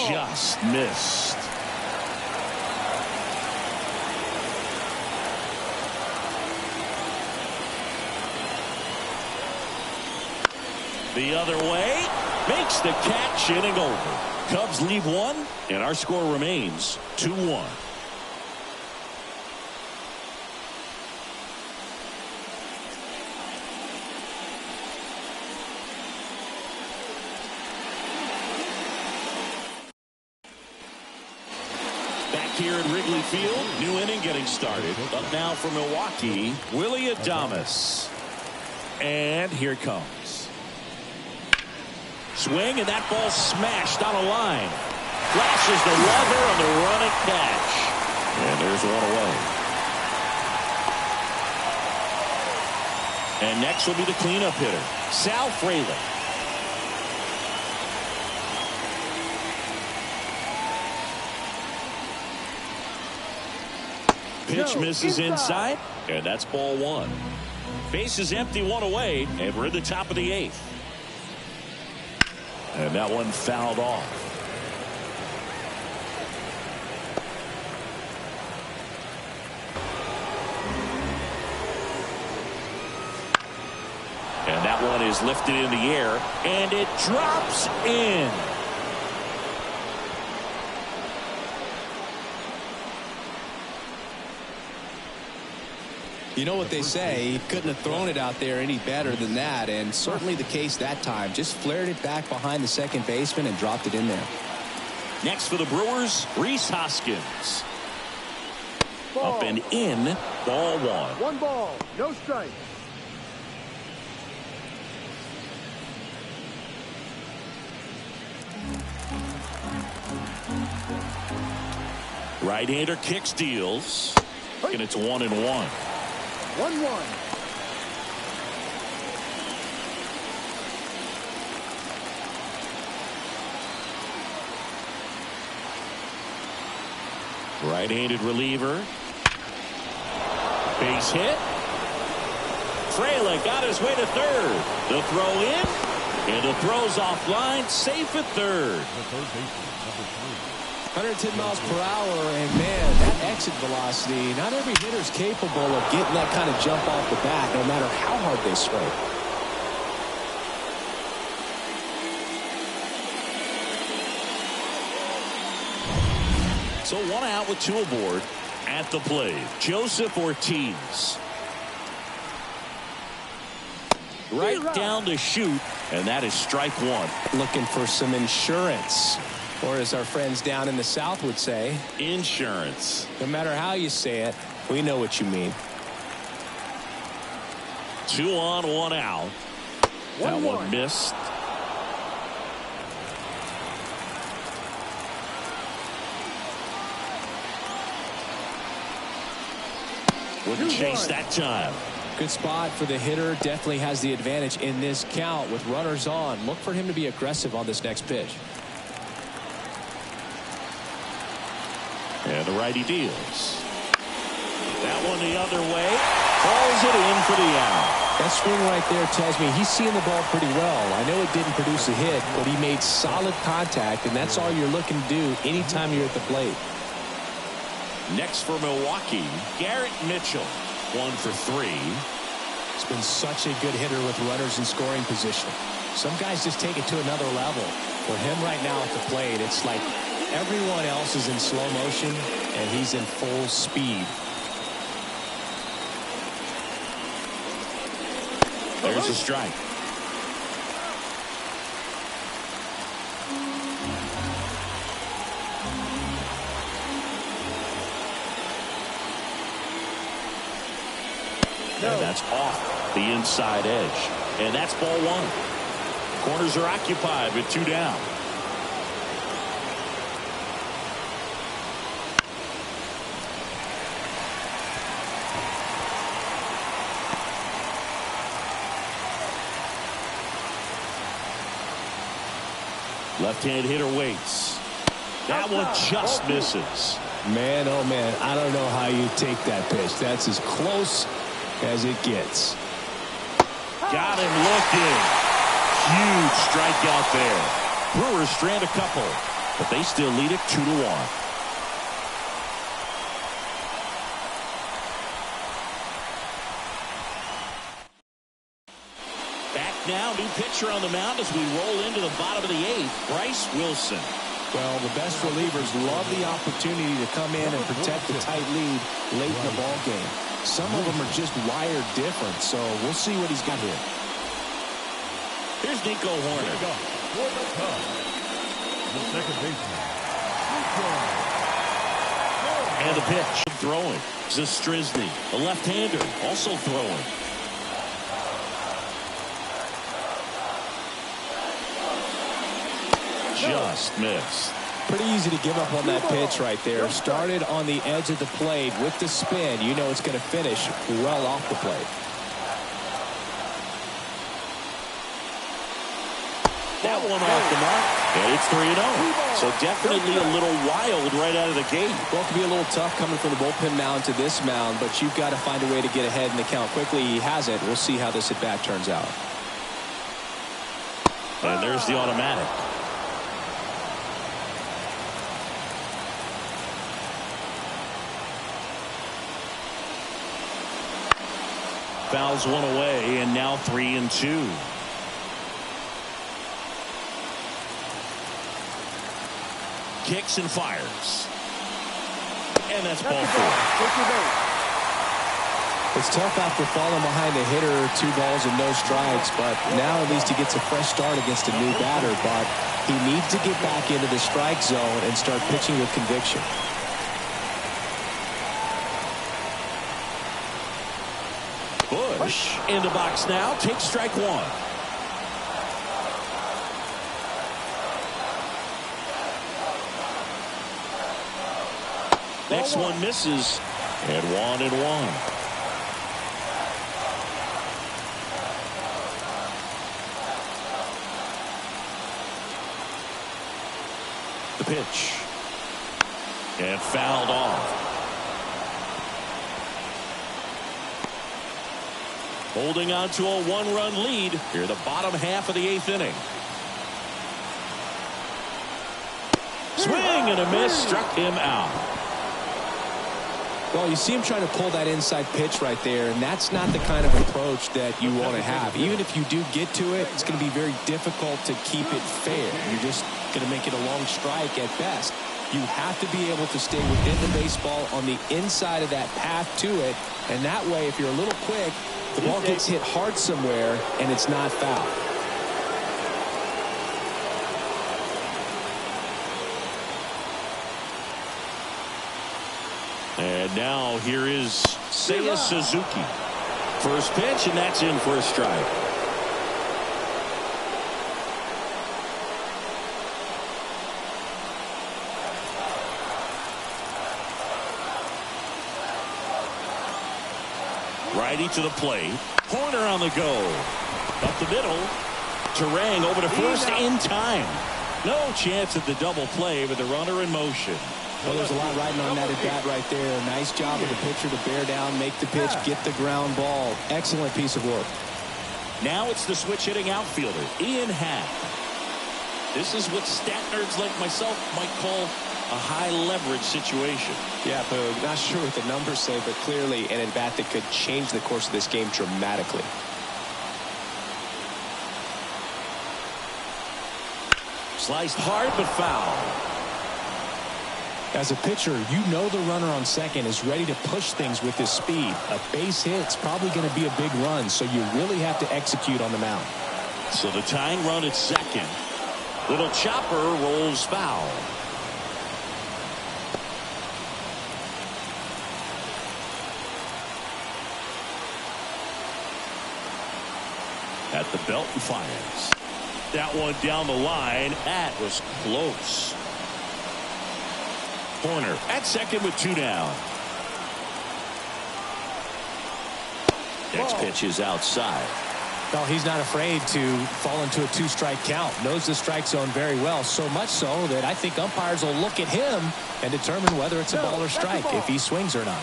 Just missed. The other way, makes the catch, inning over. Cubs leave one, and our score remains 2-1. Here at Wrigley Field, new inning getting started. Up now for Milwaukee, Willie Adames. And here it comes. Swing, and that ball smashed on a line. Flashes the leather on the running catch. And there's one away. And next will be the cleanup hitter, Sal Frelick. Pitch misses inside, and that's ball one. Base is empty, one away, and we're in the top of the eighth. And that one fouled off. And that one is lifted in the air, and it drops in. You know what they say, he couldn't have thrown it out there any better than that, and certainly the case that time. Just flared it back behind the second baseman and dropped it in there. Next for the Brewers, Rhys Hoskins. Up and in, ball one. One ball, no strike. Right-hander kicks, deals, and it's 1-1. 1-1. Right-handed reliever. Base hit. Frelick got his way to third. The throw in, and the throw's offline, safe at third. The third baseman, number 3. 110 miles per hour, and man, that exit velocity, not every hitter's capable of getting that kind of jump off the bat, no matter how hard they swing. So one out with two aboard. At the plate, Joseph Ortiz. Right down to shoot, and that is strike one. Looking for some insurance. Or as our friends down in the South would say, Insurance. no matter how you say it, we know what you mean. 2 on, 1 out. That one missed. Wouldn't chase that time. Good spot for the hitter. Definitely has the advantage in this count with runners on. Look for him to be aggressive on this next pitch. And the righty deals. That one the other way. Falls it in for the out. That swing right there tells me he's seeing the ball pretty well. I know it didn't produce a hit, but he made solid contact, and that's all you're looking to do anytime you're at the plate. Next for Milwaukee, Garrett Mitchell. 1 for 3. He's been such a good hitter with runners in scoring position. Some guys just take it to another level. For him right now at the plate, it's like everyone else is in slow motion, and he's in full speed. There's a strike. And that's off the inside edge. And that's ball one. Corners are occupied with 2 down. Left-hand hitter waits. That one just misses. Man, oh man, I don't know how you take that pitch. That's as close as it gets. Got him looking. Huge strikeout there. Brewers strand a couple, but they still lead it 2-1. Back now, new pitcher on the mound as we roll into the bottom of the 8th, Bryce Wilson. Well, the best relievers love the opportunity to come in and protect the tight lead late in the ball game. Some of them are just wired different, so we'll see what he's got here. Here's Nico Horner. For the Cubs, the second baseman. And the pitch. Throwing. Zastrizny, a left-hander, also throwing. Just missed. Pretty easy to give up on that pitch right there. Started on the edge of the plate with the spin. You know it's going to finish well off the plate. That one off the mark. And it's 3-0. So definitely a little wild right out of the gate. Well, it can be a little tough coming from the bullpen mound to this mound, but you've got to find a way to get ahead in the count quickly. He hasn't. We'll see how this at-bat turns out. And there's the automatic. Fouls one away, and now 3-2. Kicks and fires. And that's ball 4. It's tough after falling behind a hitter, 2 balls and no strikes, but now at least he gets a fresh start against a new batter, but he needs to get back into the strike zone and start pitching with conviction. Bush in the box now, takes strike 1. Next one misses, and 1-1. The pitch, and fouled off. Holding on to a 1-run lead here the bottom half of the 8th inning. Swing and a miss, struck him out. Well, you see him trying to pull that inside pitch right there, and that's not the kind of approach that you want to have. Even if you do get to it, it's going to be very difficult to keep it fair. You're just going to make it a long strike at best. You have to be able to stay within the baseball on the inside of that path to it, and that way, if you're a little quick, the ball gets hit hard somewhere, and it's not foul. And now here is Seiya Suzuki. First pitch, and that's in for a strike. Righty to the plate. Horner on the go. Up the middle. Terang over to first in time. No chance at the double play with the runner in motion. Well, there's a lot riding on that at-bat right there. Nice job of the pitcher to bear down, make the pitch, get the ground ball. Excellent piece of work. Now it's the switch-hitting outfielder, Ian Happ. This is what stat nerds like myself might call a high-leverage situation. Yeah, Boog, not sure what the numbers say, but clearly an at-bat that could change the course of this game dramatically. Sliced hard, but foul. As a pitcher, you know the runner on second is ready to push things with his speed. A base hit's probably going to be a big run, so you really have to execute on the mound. So the tying run at second. Little chopper rolls foul. At the belt and fires. That one down the line. That was close. Horner at second with 2 down. Next pitch is outside. Well, he's not afraid to fall into a two-strike count. Knows the strike zone very well, so much so that I think umpires will look at him and determine whether it's a ball or strike, if he swings or not.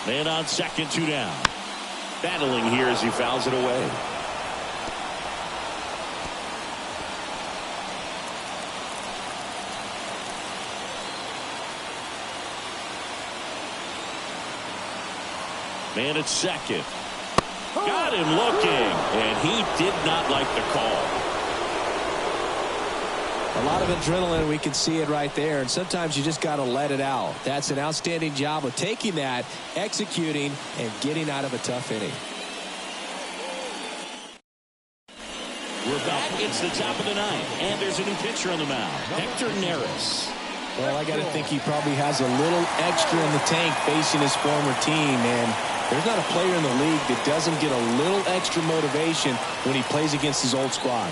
Man on second, 2 down. Battling here as he fouls it away. Man at second. Got him looking, and he did not like the call. A lot of adrenaline, we can see it right there, and sometimes you just got to let it out. That's an outstanding job of taking that, executing, and getting out of a tough inning. We're back. It's the top of the ninth, and there's a new pitcher on the mound, Hector Neris. Well, I got to think he probably has a little extra in the tank facing his former team, and there's not a player in the league that doesn't get a little extra motivation when he plays against his old squad.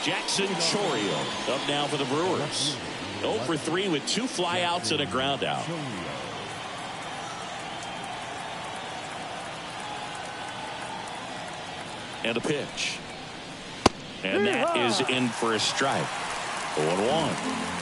Jackson Chourio up now for the Brewers. 0 for 3 with 2 flyouts and a ground out. And a pitch. And that is in for a strike. 0-1.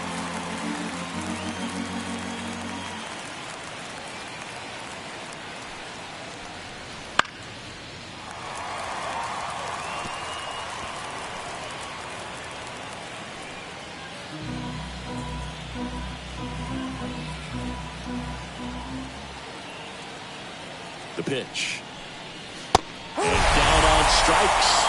The pitch. And down on strikes.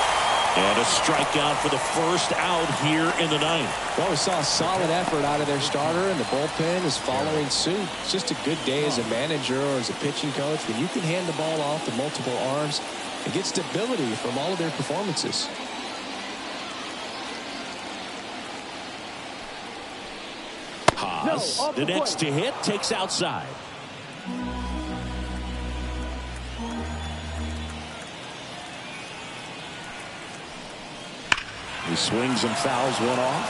And a strikeout for the first out here in the ninth. Well, we saw a solid effort out of their starter, and the bullpen is following suit. It's just a good day as a manager or as a pitching coach when you can hand the ball off to multiple arms and get stability from all of their performances. Haas, the next to hit, takes outside. He swings and fouls one off.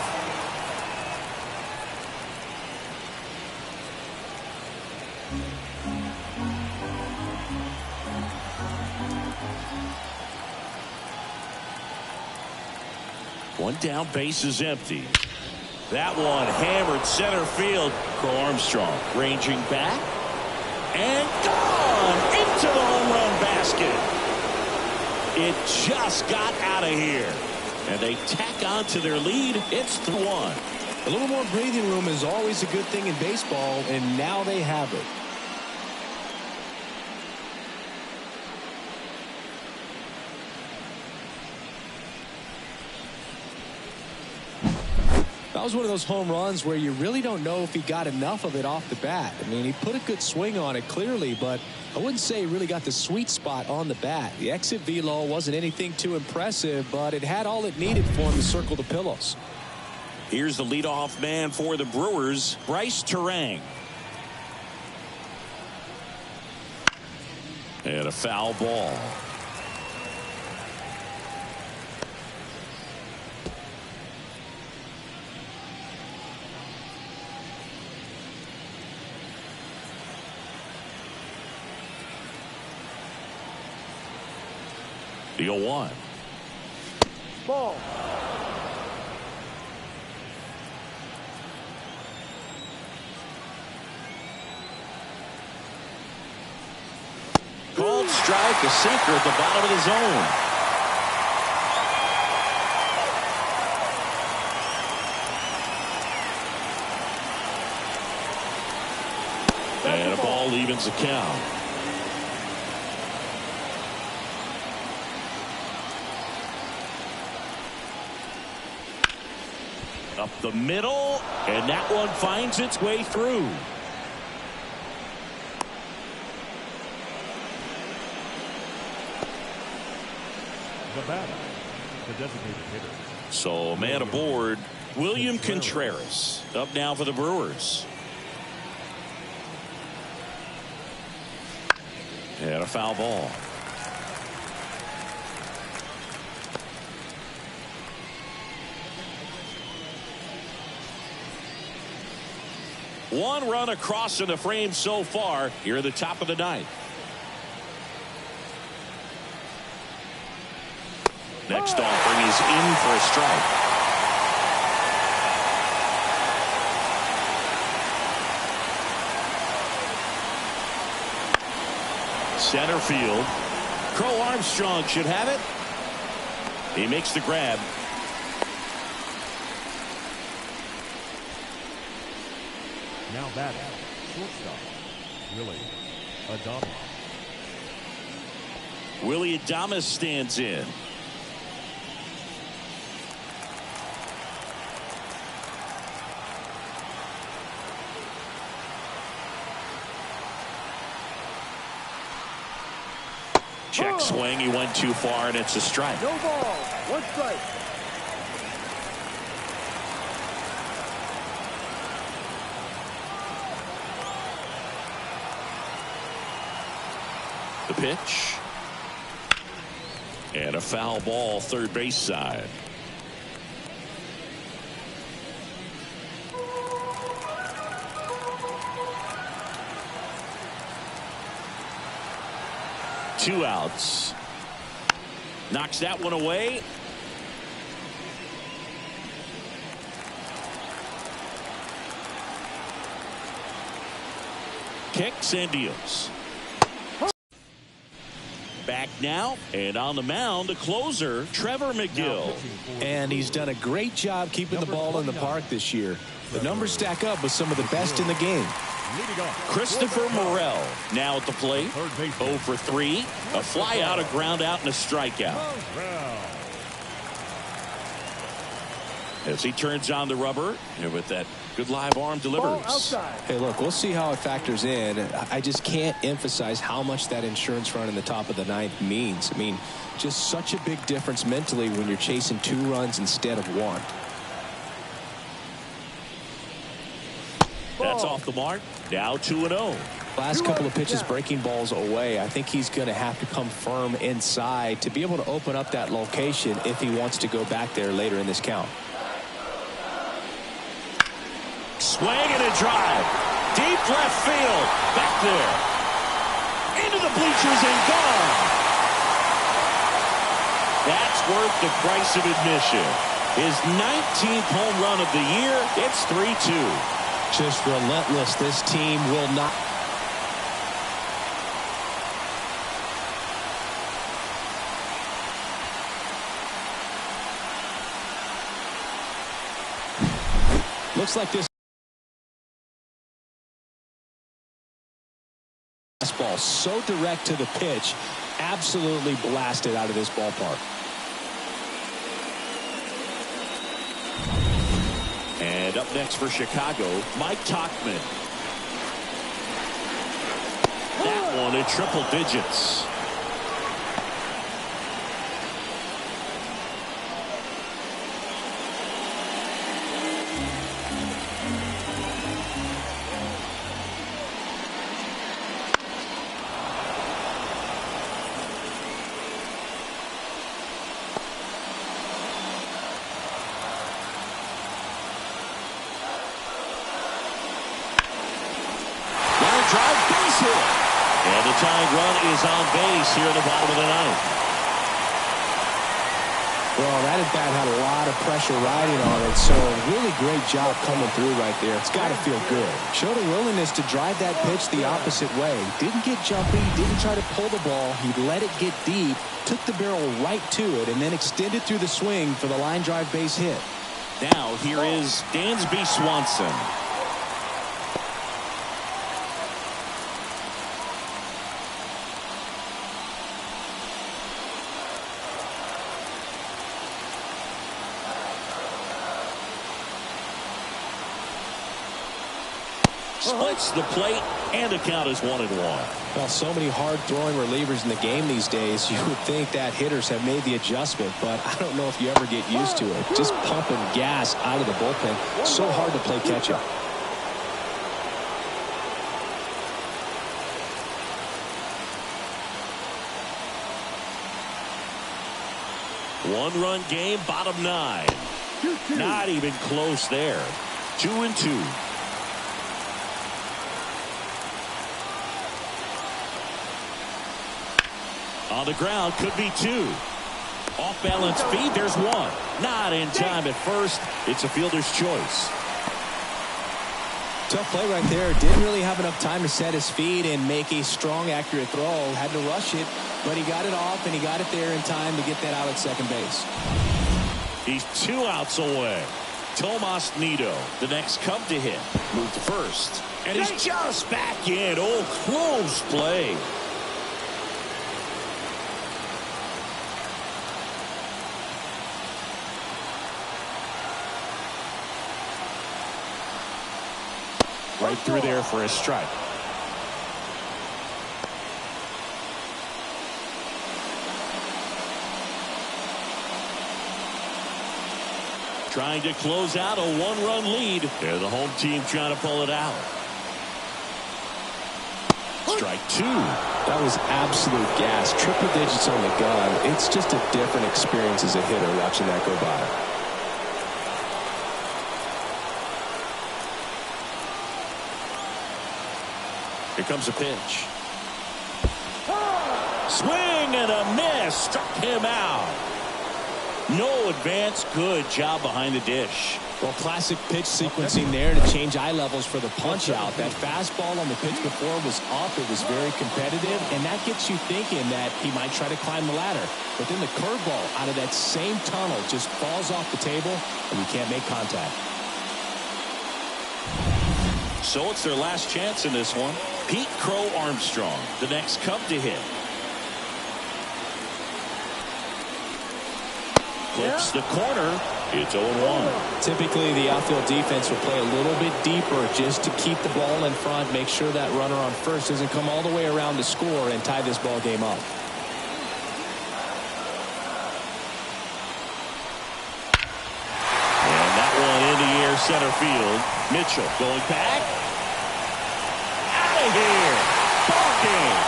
One down, base is empty. That one hammered center field. Crow Armstrong ranging back and gone into the home run basket. It just got out of here. And they tack on to their lead. It's 3-1. A little more breathing room is always a good thing in baseball, and now they have it. That was one of those home runs where you really don't know if he got enough of it off the bat. I mean, he put a good swing on it clearly, but I wouldn't say he really got the sweet spot on the bat. The exit velo wasn't anything too impressive, but it had all it needed for him to circle the pillows. Here's the leadoff man for the Brewers, Bryce Terang. And a foul ball. The 0-1. Ball. Called strike, a sinker at the bottom of the zone. And a ball evens the count. Up the middle, and that one finds its way through. The batter, the designated hitter. So a man aboard, William Contreras, up now for the Brewers. And a foul ball. One run across in the frame so far here at the top of the ninth. Next offering is in for a strike. Center field. Crow Armstrong should have it. He makes the grab. Now batting, shortstop, Willie Adames stands in. Check swing. He went too far, and it's a strike. No ball. One strike. The pitch. And a foul ball, third base side. Two outs. Knocks that one away. Kicks and deals. Back now, and on the mound, the closer, Trevor McGill. And he's done a great job keeping the ball in the park this year. The numbers stack up with some of the best in the game. Christopher Morel now at the plate. 0 for 3. A fly out, a ground out, and a strikeout. As he turns on the rubber, and with that good live arm delivers. Hey, look, we'll see how it factors in. I just can't emphasize how much that insurance run in the top of the ninth means. I mean, just such a big difference mentally when you're chasing 2 runs instead of 1. That's off the mark. Now 2-0. Last couple of pitches breaking balls away. I think he's going to have to come firm inside to be able to open up that location if he wants to go back there later in this count. Swing and a drive. Deep left field. Back there. Into the bleachers and gone. That's worth the price of admission. His 19th home run of the year. It's 3-2. Just relentless. This team will not. Looks like this fastball so direct to the pitch, absolutely blasted out of this ballpark. And up next for Chicago, Mike Tauchman. That one in triple digits. And the tying run is on base here in the bottom of the ninth. Well, that at bat had a lot of pressure riding on it, so really great job coming through right there. It's got to feel good. Showed a willingness to drive that pitch the opposite way. Didn't get jumpy, didn't try to pull the ball. He let it get deep, took the barrel right to it, and then extended through the swing for the line drive base hit. Now here is Dansby Swanson. Splits the plate, and the count is 1-1. Well, so many hard-throwing relievers in the game these days, you would think that hitters have made the adjustment, but I don't know if you ever get used to it. Just pumping gas out of the bullpen. So hard to play catch-up. One-run game, bottom 9. Not even close there. 2-2. On the ground, could be 2. Off-balance feed, there's 1. Not in time at first. It's a fielder's choice. Tough play right there. Didn't really have enough time to set his feet and make a strong, accurate throw. Had to rush it, but he got it off, and he got it there in time to get that out at second base. He's 2 outs away. Tomas Nido, the next Cub to hit. Move to first. And he's just back in. Oh, close play. Right through there for a strike. Trying to close out a 1-run lead. Yeah, the home team trying to pull it out. Strike 2. That was absolute gas. Triple digits on the gun. It's just a different experience as a hitter watching that go by. Here comes a pitch. Swing and a miss. Struck him out. No advance. Good job behind the dish. Well, classic pitch sequencing there to change eye levels for the punch out. That fastball on the pitch before was up. It was very competitive, and that gets you thinking that he might try to climb the ladder. But then the curveball out of that same tunnel just falls off the table, and you can't make contact. So it's their last chance in this one. Pete Crow Armstrong, the next Cub to hit. Clips the corner. It's 0-1. Typically, the outfield defense will play a little bit deeper just to keep the ball in front, make sure that runner on first doesn't come all the way around to score and tie this ball game up. And that one in the air center field. Mitchell going back. Out of here. Ball game.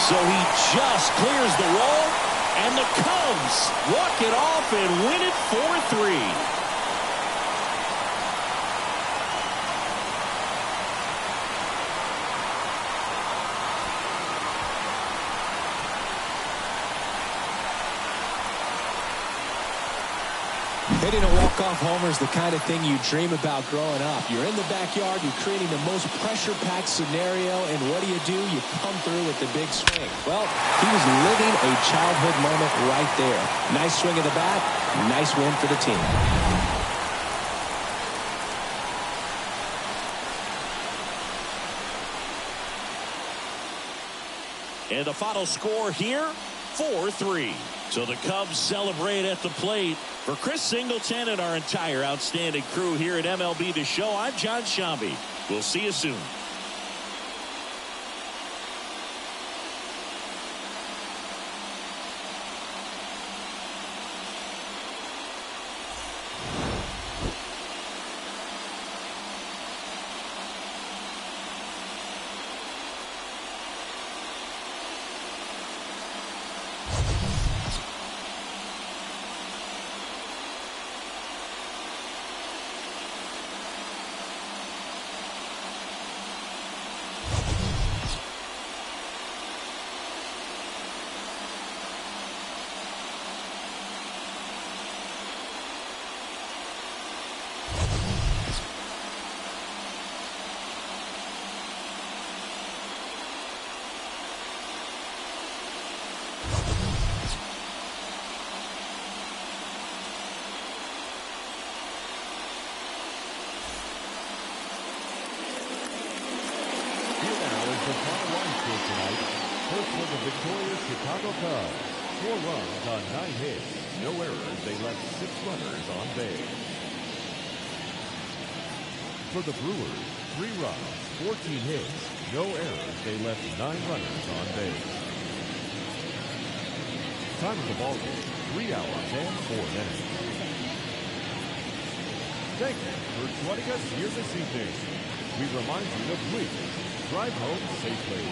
So he just clears the wall. And the Cubs walk it off and win it 4-3. Hitting a walk-off homer is the kind of thing you dream about growing up. You're in the backyard, you're creating the most pressure-packed scenario, and what do? You come through with the big swing. Well, he was living a childhood moment right there. Nice swing of the bat, nice win for the team. And the final score here, 4-3. So the Cubs celebrate at the plate. For Chris Singleton and our entire outstanding crew here at MLB The Show, I'm John Shambi. We'll see you soon. First was the victorious Chicago Cubs. 4 runs on 9 hits. No errors. They left 6 runners on base. For the Brewers, 3 runs, 14 hits. No errors. They left 9 runners on base. Time of the ball game, 3 hours and 4 minutes. Thank you for joining us here this evening. We remind you to please drive home safely.